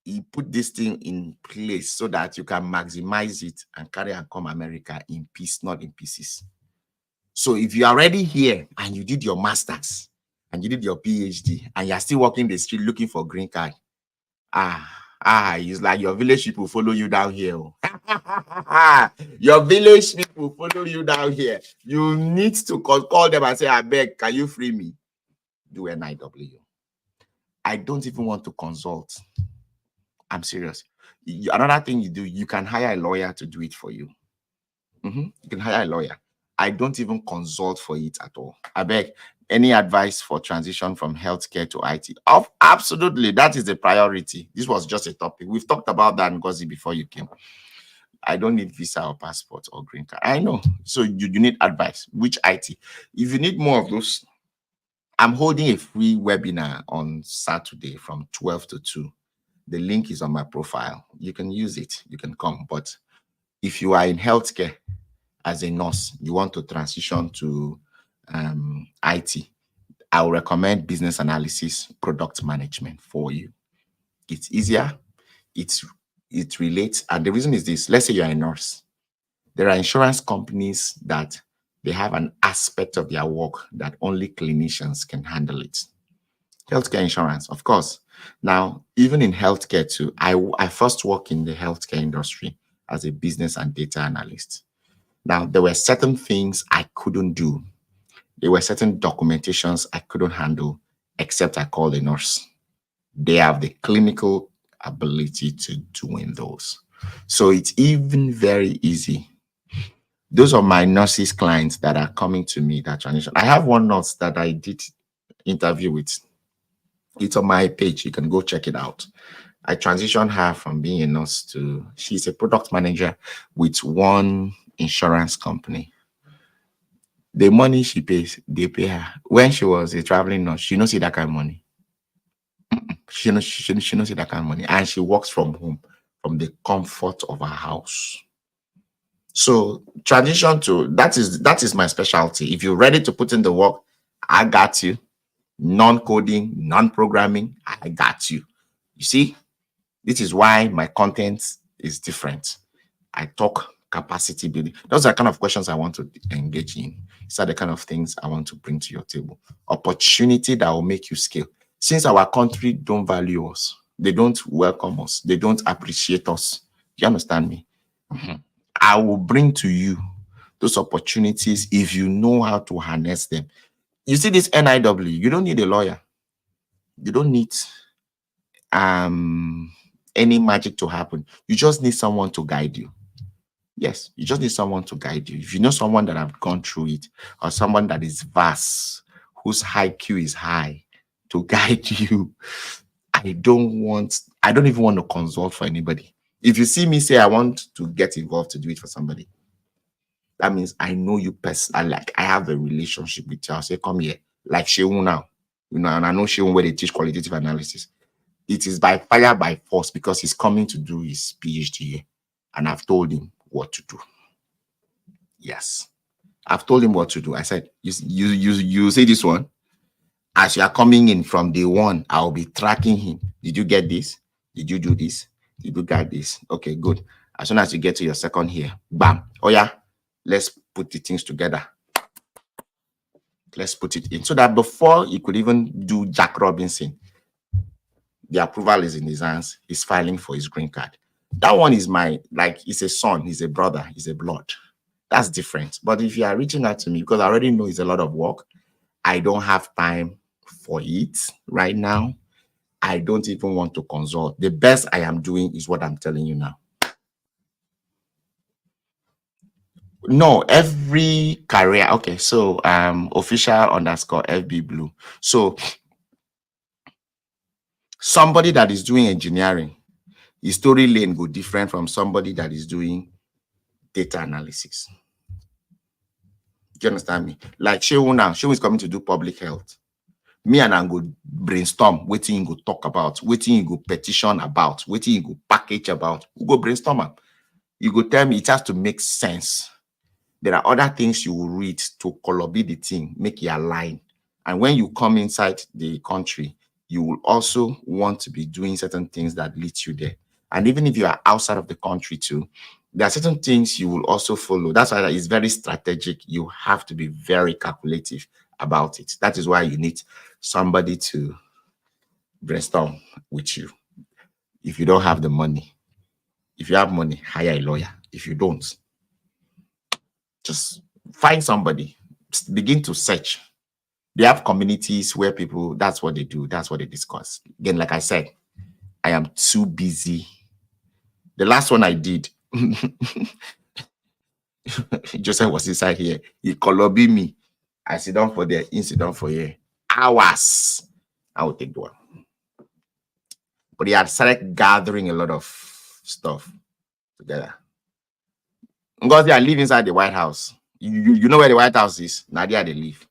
He put this thing in place so that you can maximize it and carry and come America in peace, not in pieces. So if you are already here and you did your master's and you did your PhD and you're still walking the street looking for green card, it's like your village people follow you down here. Your village people follow you down here. You need to call them and say, I beg, can you free me? Do NIW. I don't even want to consult. I'm serious. Another thing you do, you can hire a lawyer to do it for you. You can hire a lawyer. I don't even consult for it at all. I beg, any advice for transition from healthcare to IT? Absolutely, that is the priority. This was just a topic. We've talked about that, Ngozi, before you came. I don't need visa or passport or green card. I know. So you need advice. Which IT? If you need more of those, I'm holding a free webinar on Saturday from 12 to 2. The link is on my profile. You can use it. You can come. But if you are in healthcare as a nurse, you want to transition to IT, I will recommend business analysis, product management for you. It's easier. It relates. And the reason is this. Let's say you're a nurse. There are insurance companies that they have an aspect of their work that only clinicians can handle it. Healthcare insurance, of course. Now, even in healthcare too, I first worked in the healthcare industry as a business and data analyst. Now, there were certain things I couldn't do. There were certain documentations I couldn't handle, except I called a nurse. They have the clinical ability to doing those. So it's even very easy. Those are my nurses clients that are coming to me that transition. I have one nurse that I did interview with. It's on my page. You can go check it out. I transitioned her from being a nurse to, she's a product manager with one insurance company. The money she pays, they pay her. When she was a traveling nurse, she don't see that kind of money. She don't see that kind of money. And she works from home, from the comfort of her house. So transition to, that is my specialty. If you're ready to put in the work, I got you. Non-coding, non-programming, I got you. You see, this is why my content is different. I talk capacity building. Those are the kind of questions I want to engage in. These are the kind of things I want to bring to your table. Opportunity that will make you scale. Since our country don't value us, they don't welcome us, they don't appreciate us. You understand me? I will bring to you those opportunities if you know how to harness them. You see this NIW, you don't need a lawyer. You don't need any magic to happen. You just need someone to guide you. Yes, you just need someone to guide you. If you know someone that have gone through it, or someone that is vast, whose IQ is high, to guide you, I don't even want to consult for anybody. If you see me say I want to get involved to do it for somebody, that means I know you personally. Like I have a relationship with you. I'll say, come here, like Sheun now. You know, and I know Sheun where they teach qualitative analysis. It is by fire, by force, because he's coming to do his PhD here. And I've told him, what to do. Yes. I've told him what to do. I said, you say this one. As you are coming in from day one, I'll be tracking him. Did you get this? Did you do this? Did you get this? Okay, good. As soon as you get to your second here, bam. Oh yeah, let's put the things together. Let's put it in. So that before you could even do Jack Robinson, the approval is in his hands. He's filing for his green card. That one is he's a son, he's a brother, he's a blood. That's different. But if you are reaching out to me, because I already know it's a lot of work, I don't have time for it right now. I don't even want to consult. The best I am doing is what I'm telling you now. No, every career. Okay, so official_FB Blue. So somebody that is doing engineering, his story lane go different from somebody that is doing data analysis. Do you understand me? Like Shehu now, Shehu is coming to do public health. Me and I go brainstorm, waiting go talk about, waiting go petition about, waiting go package about. We go brainstorm up. You go tell me it has to make sense. There are other things you will read to collaborate the thing, make it align. And when you come inside the country, you will also want to be doing certain things that lead you there. And even if you are outside of the country too, there are certain things you will also follow. That's why it's very strategic. You have to be very calculative about it. That is why you need somebody to brainstorm with you. If you don't have the money, if you have money, hire a lawyer. If you don't, just find somebody, begin to search. They have communities where people, that's what they do, that's what they discuss. Again, like I said, I am too busy. The last one I did, Joseph was inside here. He called me. I sit down for there, he sit down for here. Hours. I will take the one. But he had started gathering a lot of stuff together. Because I live inside the White House. You know where the White House is? Now there they live.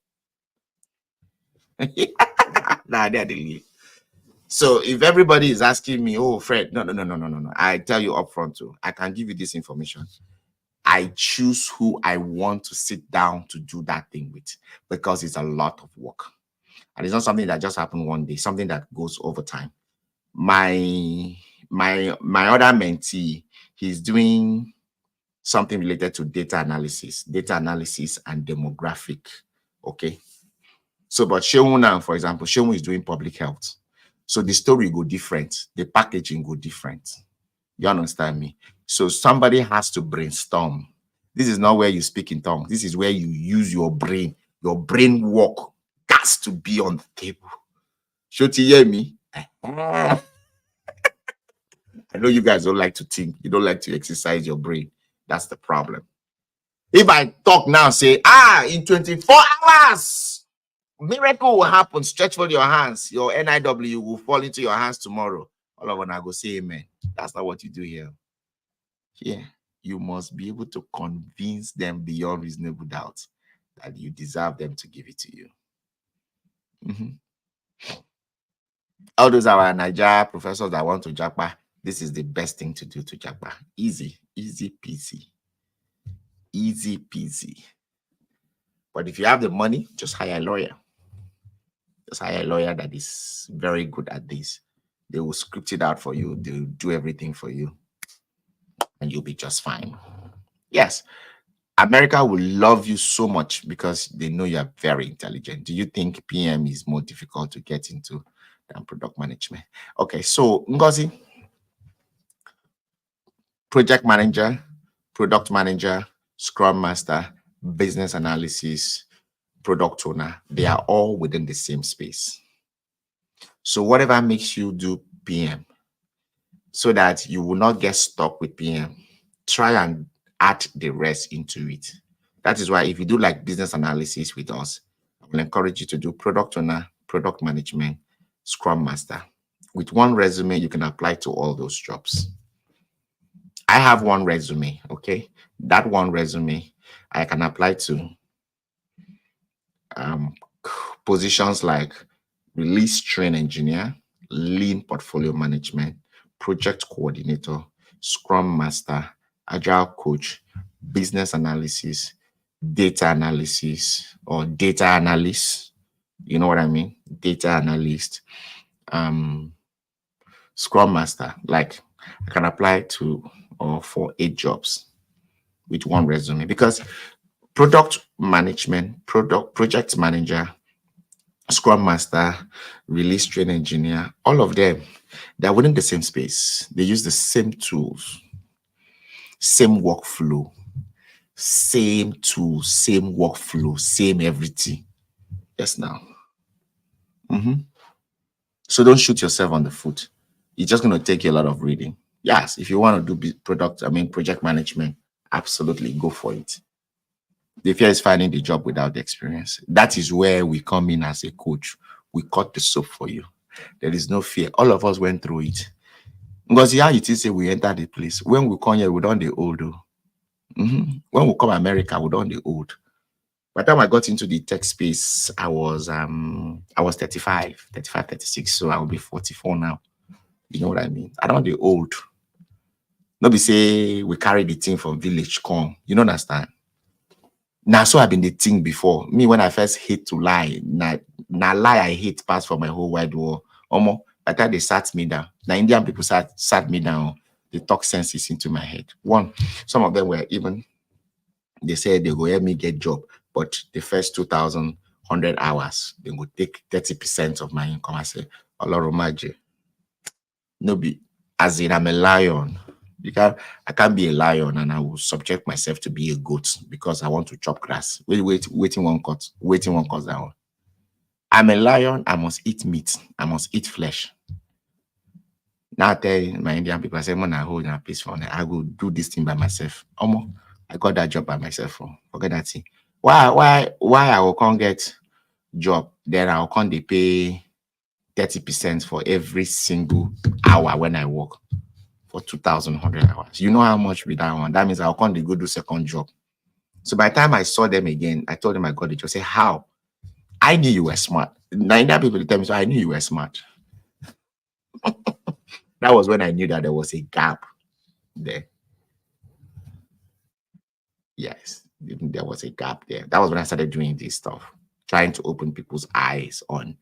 Now there they live. So if everybody is asking me, oh, Fred, no. I tell you upfront too. I can give you this information. I choose who I want to sit down to do that thing with because it's a lot of work. And it's not something that just happened one day, something that goes over time. My other mentee, he's doing something related to data analysis and demographic. Okay. So, but Shehu now, for example, Shehu is doing public health. So the story go different, the packaging go different. You understand me? So somebody has to brainstorm. This is not where you speak in tongues. This is where you use your brain. Your brain work has to be on the table. Should you hear me? I know you guys don't like to think. You don't like to exercise your brain. That's the problem. If I talk now, say, in 24 hours, miracle will happen. Stretch for your hands. Your NIW will fall into your hands tomorrow. All of them I go say amen. That's not what you do here. Here, you must be able to convince them beyond reasonable doubt that you deserve them to give it to you. All those are our Nigeria professors that want to japa. This is the best thing to do to japa. Easy peasy. Easy peasy. But if you have the money, just hire a lawyer. Just hire a lawyer that is very good at this. They will script it out for you. They will do everything for you. And you'll be just fine. Yes. America will love you so much because they know you are very intelligent. Do you think PM is more difficult to get into than product management? Okay, so Ngozi, project manager, product manager, Scrum master, business analysis, product owner, they are all within the same space. So whatever makes you do PM, so that you will not get stuck with PM, try and add the rest into it. That is why if you do like business analysis with us, I will encourage you to do product owner, product management, Scrum master. With one resume, you can apply to all those jobs. I have one resume, okay? That one resume, I can apply to positions like release train engineer, lean portfolio management, project coordinator, Scrum master, agile coach, business analysis, data analysis, or data analyst. You know what I mean? Data analyst, um, Scrum master. Like I can apply to or for 8 jobs with one resume because product management, project manager, Scrum master, release train engineer, all of them, they're within the same space. They use the same tools, same workflow, same tools, same workflow, same everything. Yes, now. So don't shoot yourself on the foot. It's just going to take you a lot of reading. Yes, if you want to do project management, absolutely go for it. The fear is finding the job without the experience. That is where we come in as a coach. We cut the soap for you. There is no fear. All of us went through it. Because how it is say we enter the place. When we come here, we don't the old. When we come America, we don't the old. By the time I got into the tech space, I was 35, 36. So I will be 44 now. You know what I mean? I don't the old. Nobody say we carry the thing from village come. You don't understand? Now, so I've been the thing before. Me, when I first hate to lie, now lie I hate pass for my whole wide world. Almost by the time they sat me down. Now Indian people sat me down. They talk senses into my head. One, some of them were even, they said they go help me get job, but the first 2,100 hours, they go take 30% of my income. I say, Oloromaje, no be, as in I'm a lion. I can't be a lion and I will subject myself to be a goat because I want to chop grass. Waiting one cut down. I'm a lion, I must eat meat, I must eat flesh. Now I tell my Indian people, I say, when I hold in a place for I will do this thing by myself. I got that job by myself. Forget that thing. Why I will can't get job, then I will can't they pay 30% for every single hour when I work. For 2,100 hours. You know how much with that one? That means I'll come to go do second job. So by the time I saw them again, I told them I got it. I say, how? I knew you were smart. Nine people tell me, so I knew you were smart. That was when I knew that there was a gap there. Yes, there was a gap there. That was when I started doing this stuff, trying to open people's eyes on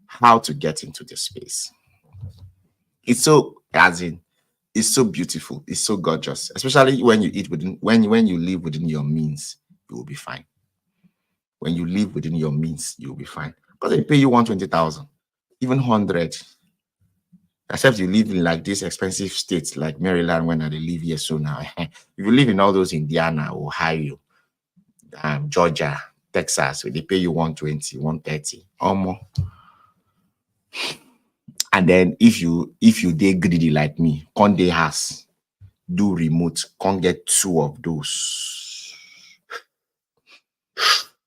how to get into the space. It's so, it's so beautiful. It's so gorgeous, especially when you eat within, when you live within your means, you will be fine. When you live within your means, you'll be fine. Because they pay you 120,000, even 100. Except you live in like these expensive states like Maryland, when I live here. So now, if you live in all those Indiana, Ohio, Georgia, Texas, where they pay you 120, 130, or more. And then if you dey greedy like me, con dey house, do remote, can't get 2 of those.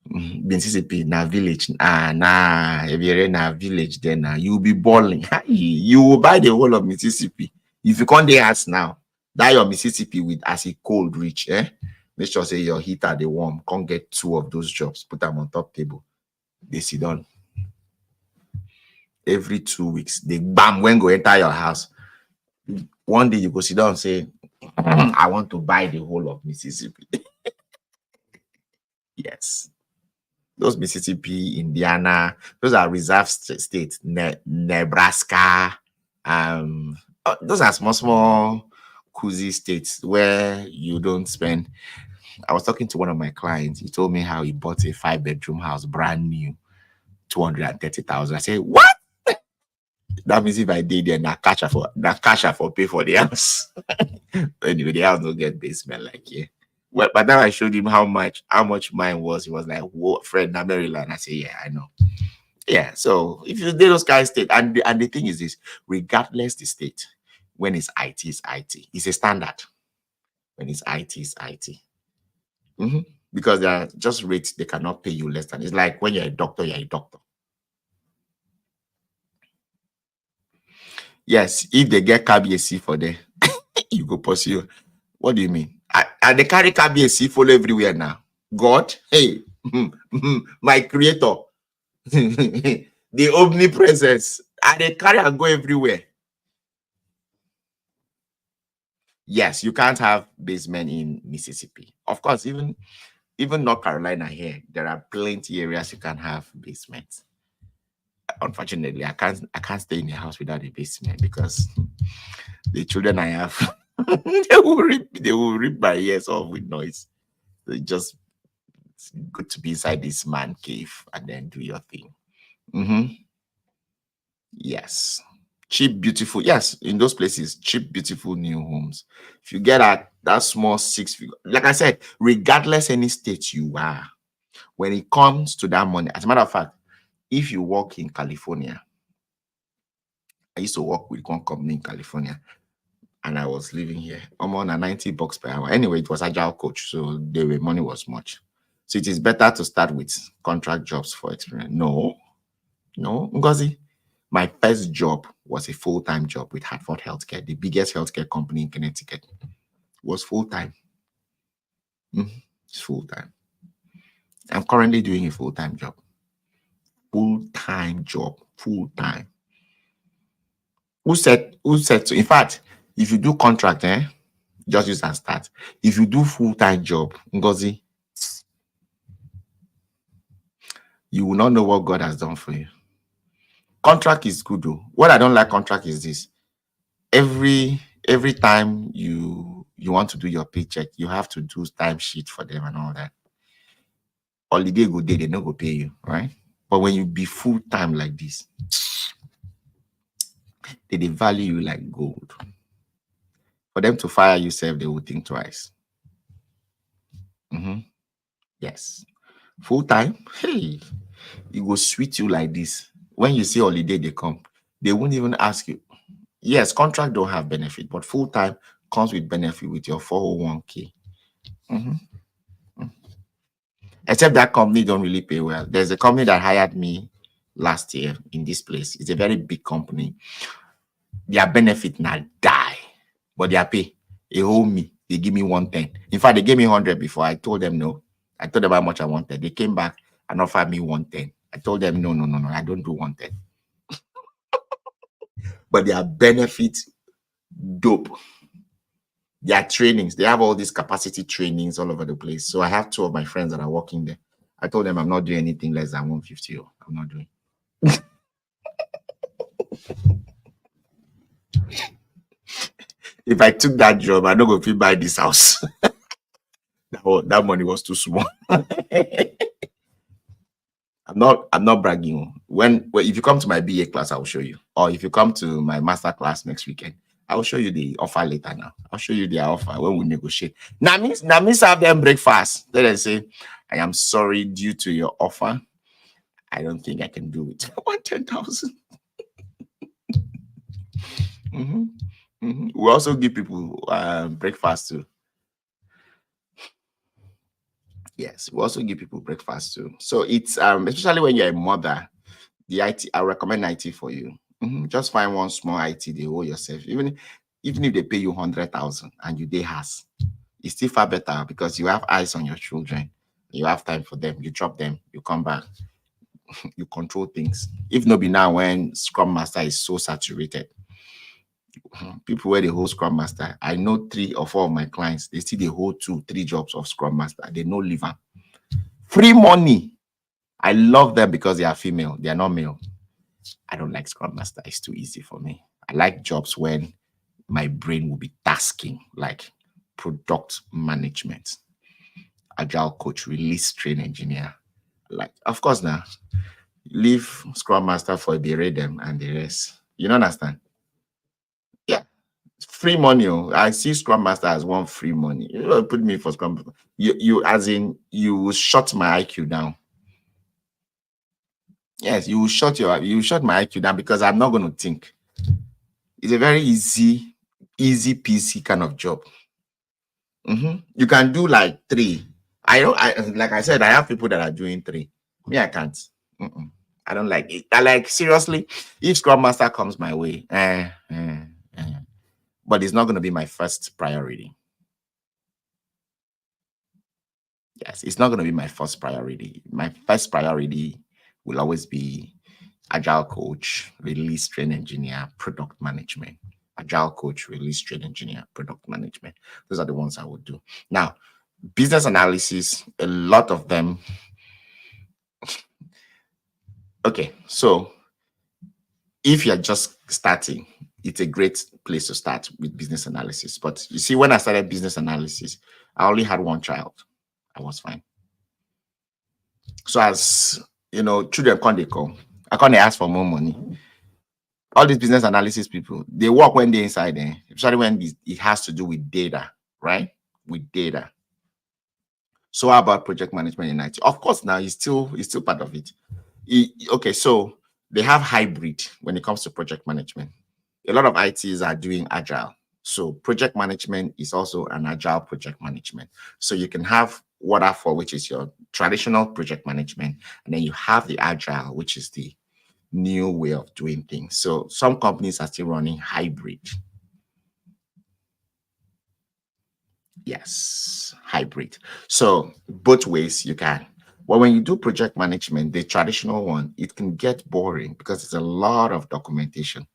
Mississippi, na village, if you're in a village, then you'll be balling. You will buy the whole of Mississippi. If you can't dey house now, that your Mississippi with as a cold reach, make sure say your heater they warm. Can't get 2 of those jobs. Put them on top table. They sit down. Every 2 weeks, they bam when go enter your house. One day you go sit down and say, I want to buy the whole of Mississippi. Yes. Those Mississippi, Indiana, those are reserve states. Nebraska, those are small cozy states where you don't spend. I was talking to one of my clients. He told me how he bought a 5-bedroom house, brand new, 230,000. I said, what? That means if I did then na cash for pay for the house. Anyway, the house don't get basement like here. Well, but then I showed him how much mine was. He was like, whoa, Fred, na Maryland. I said, yeah, I know. Yeah. So if you did those guys state, and the thing is this, regardless the state, when it's IT, it's IT. It's a standard. When it's IT, it's IT. Because they are just rates, they cannot pay you less than. It's like when you're a doctor, you're a doctor. Yes, if they get KBAC for there, you go pursue. What do you mean? And they carry KBAC follow everywhere now. God, hey, my creator, the omnipresence, and they carry and go everywhere. Yes, you can't have basement in Mississippi. Of course, even North Carolina here, there are plenty areas you can have basements. Unfortunately, I can't stay in a house without a basement because the children I have they will rip my ears off with noise. They just it's good to be inside this man cave and then do your thing. Hmm. Yes. Cheap, beautiful. Yes, in those places, cheap, beautiful new homes. If you get that small six figure, like I said, regardless any state you are, when it comes to that money, as a matter of fact, if you work in California, I used to work with one company in California and I was living here. I'm on a $90 per hour. Anyway, it was agile coach, so the money was much. So it is better to start with contract jobs for experience. No, no, Ngozi. My first job was a full-time job with Hartford Healthcare, the biggest healthcare company in Connecticut. It was full-time. It's full-time. I'm currently doing a full-time job. Full-time job. Full-time. Who said so? In fact, if you do contract, just use and start. If you do full-time job, Ngozi, you will not know what God has done for you. Contract is good though. What I don't like contract is this. Every time you want to do your paycheck, you have to do time sheet for them and all that. Holiday go day, they no go pay you, right? But when you be full-time like this, they value you like gold. For them to fire you, they will think twice. Yes. Full-time, hey, it will sweet you like this. When you see holiday, they come. They won't even ask you. Yes, contract don't have benefit, but full-time comes with benefit with your 401k. Except that company don't really pay well. There's a company that hired me last year in this place. It's a very big company. Their benefit now die, but their pay, they hold me. They give me 110. In fact, they gave me 100 before. I told them no. I told them how much I wanted. They came back and offered me 110. I told them no, no, no, no. I don't do 110. But their benefit, dope. Their trainings, they have all these capacity trainings all over the place. So I have two of my friends that are working there. I told them I'm not doing anything less than 150. I'm not doing. If I took that job, I'm not going to buy this house. that money was too small. I'm not bragging. If you come to my BA class, I will show you. Or if you come to my master class next weekend, I will show you the offer later now. I'll show you their offer when we negotiate. Now means have them breakfast. Then they say, I am sorry due to your offer. I don't think I can do it. I want 10,000. We also give people breakfast too. Yes, we also give people breakfast too. So it's especially when you're a mother, the IT, I recommend IT for you. Just find one small IT they owe yourself. Even if they pay you 100,000 and you day has, it's still far better because you have eyes on your children. You have time for them. You drop them. You come back. You control things. If not be now when Scrum Master is so saturated, people where they hold Scrum Master, I know 3 or 4 of my clients, they see they hold 2, 3 jobs of Scrum Master. They no leave them. Free money. I love them because they are female. They are not male. I don't like Scrum Master. It's too easy for me. I like jobs when my brain will be tasking, like product management, agile coach, release train engineer. Like, of course, now leave Scrum Master for them and the rest. You don't understand? Yeah. Free money. I see Scrum Master as one free money. You don't put me for Scrum Master. You as in you will shut my IQ down. Yes, you will shut my IQ down because I'm not going to think. It's a very easy peasy kind of job. You can do like 3. Like I said, I have people that are doing 3. Me, I can't. I don't like it. I like, seriously, if Scrum Master comes my way, but it's not going to be my first priority. Yes, it's not going to be my first priority. My first priority will always be agile coach, release train engineer, product management. agile coach, release train engineer, product management. Those are the ones I would do. Now, business analysis, a lot of them. Okay, so if you're just starting, it's a great place to start with business analysis. But you see, when I started business analysis, I only had one child. I was fine. So as you know, children can't they come. I can't ask for more money. All these business analysis people, they work when they're inside there, especially when it has to do with data, right? With data. So how about project management in IT? Of course, now it's still part of it. Okay, so they have hybrid when it comes to project management. A lot of ITs are doing agile. So project management is also an agile project management. So you can have waterfall, which is your traditional project management, and then you have the agile, which is the new way of doing things. So some companies are still running hybrid. Yes, hybrid. So both ways you can. Well, when you do project management, the traditional one, it can get boring because it's a lot of documentation.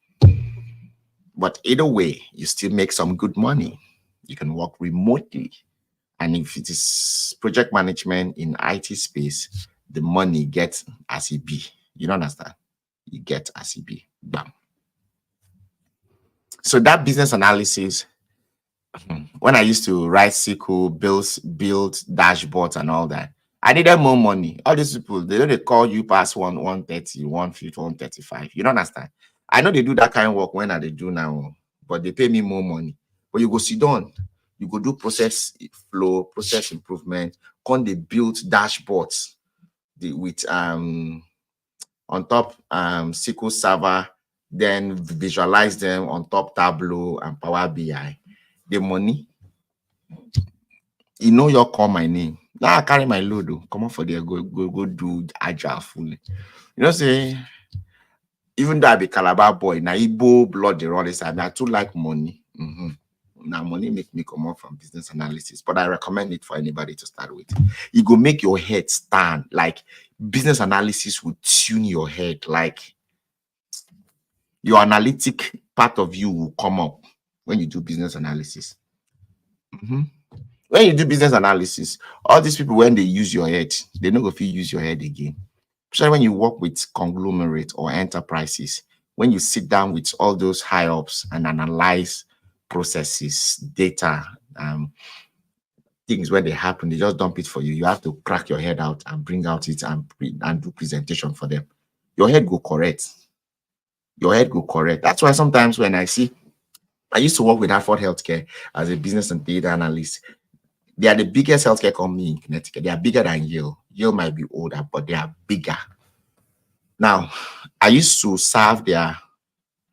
But either way, you still make some good money. You can work remotely. And if it is project management in IT space, the money gets as it be. You don't understand? You get as it be. Bam. So that business analysis, when I used to write SQL, build dashboards and all that, I needed more money. All these people, they don't call you past 130, 150, 135. You don't understand? I know they do that kind of work when they do now, but they pay me more money. But you go sit down, you go do process flow, process improvement, can they build dashboards with on top SQL Server, then visualize them on top Tableau and Power BI. The money, you know, you call my name. Now I carry my load, come on for there, go do agile fully. You know, say, even though I be Calabar boy, now Igbo blood the run inside. I too like money. Now money make me come up from business analysis, but I recommend it for anybody to start with. It go make your head stand. Like business analysis will tune your head. Like your analytic part of you will come up when you do business analysis. When you do business analysis, all these people, when they use your head, they don't go feel use your head again. Especially when you work with conglomerate or enterprises, when you sit down with all those high ups and analyze processes, data, things when they happen, they just dump it for you. You have to crack your head out and bring out it and do presentation for them. Your head go correct. Your head go correct. That's why sometimes when I used to work with Hartford Healthcare as a business and data analyst. They are the biggest healthcare company in Connecticut. They are bigger than Yale. Yale might be older, but they are bigger. Now, I used to serve their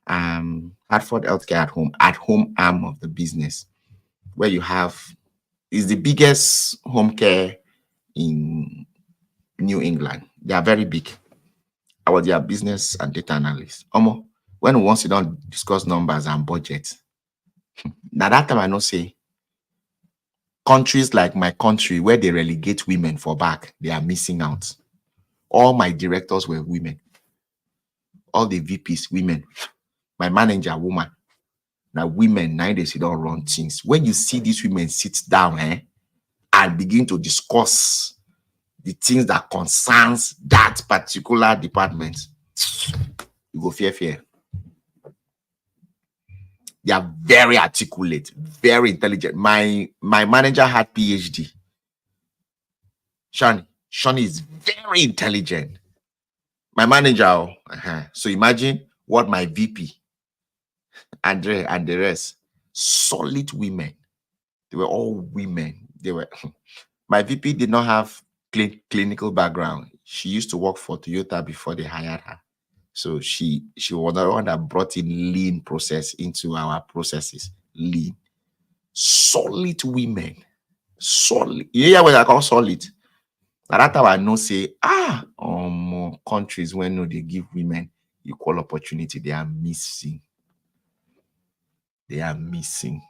Hartford Healthcare at home arm of the business, where you have is the biggest home care in New England. They are very big. I was their business and data analyst. When once you don't discuss numbers and budget, now that time I know say countries like my country where they relegate women for back, they are missing out. All my directors were women. All the VPs, women. My manager, woman. Now women, now they sit down run things. When you see these women sit down and begin to discuss the things that concerns that particular department, you go fear. They are very articulate, very intelligent. My manager had PhD. Shani is very intelligent. My manager, so imagine what my VP, Andre, and the rest, solid women. They were all women. My VP did not have clinical background. She used to work for Toyota before they hired her. So she was the one that brought in lean process into our processes. Lean. Solid women. Solid. You hear what I call solid? And that's how I know say, countries when no they give women equal opportunity, they are missing. They are missing.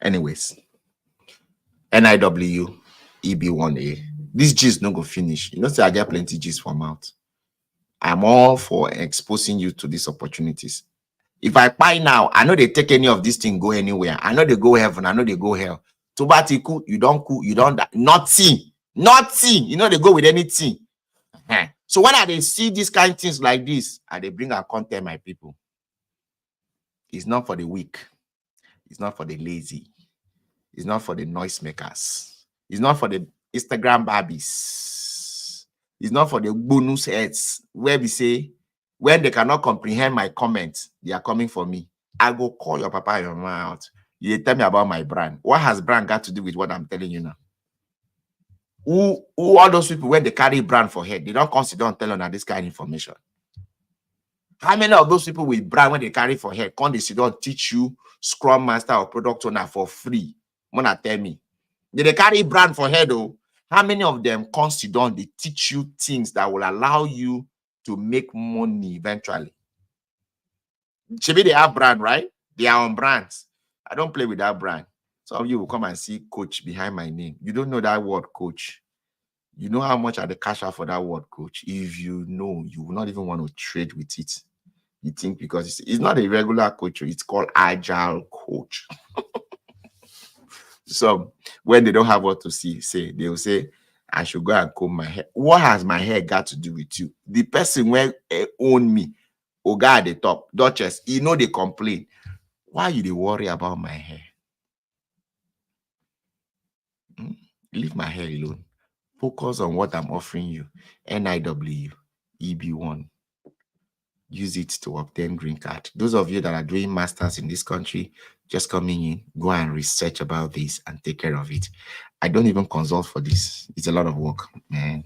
Anyways, NIW, EB1A. This gist no go finish. You know, say I get plenty gist from out. I'm all for exposing you to these opportunities. If I buy now, I know they take any of this thing, go anywhere. I know they go heaven, I know they go hell. Tobatiku, you don't cool, you don't die. Nothing. You know, they go with anything. So when they see these kind of things like this, and they bring our content, my people, it's not for the weak. It's not for the lazy. It's not for the noisemakers. It's not for the Instagram Barbies. It's not for the bonus heads where we say, when they cannot comprehend my comments, they are coming for me. I go call your papa and your mama out. You tell me about my brand. What has brand got to do with what I'm telling you now? Who all those people when they carry brand for head? They don't consider and tell on this kind of information. How many of those people with brand when they carry for head can't they sit down teach you Scrum Master or Product Owner for free? Wanna tell me? They carry brand for head though. How many of them can't sit down, they teach you things that will allow you to make money eventually? Maybe they have brand, right? They are on brands. I don't play with that brand. Some of you will come and see coach behind my name. You don't know that word coach. You know how much are the cash out for that word coach? If you know, you will not even want to trade with it. You think because it's not a regular coach, it's called agile coach. So when they don't have what to say, they will say, I should go and comb my hair. What has my hair got to do with you? The person when own me, Oga at the top, Duchess, you know they complain. Why you they worry about my hair? Leave my hair alone. Focus on what I'm offering you. NIW, EB1. Use it to obtain green card. Those of you that are doing masters in this country, just coming in, go and research about this and take care of it. I don't even consult for this. It's a lot of work, man.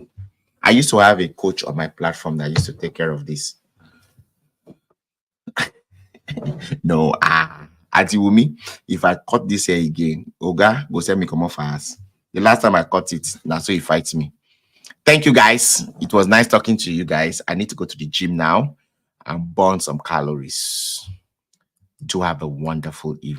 I used to have a coach on my platform that used to take care of this. No, Atiwumi, if I cut this hair again, Oga go send me come off us. The last time I cut it, now so he fights me. Thank you, guys. It was nice talking to you guys. I need to go to the gym now and burn some calories. Do have a wonderful evening.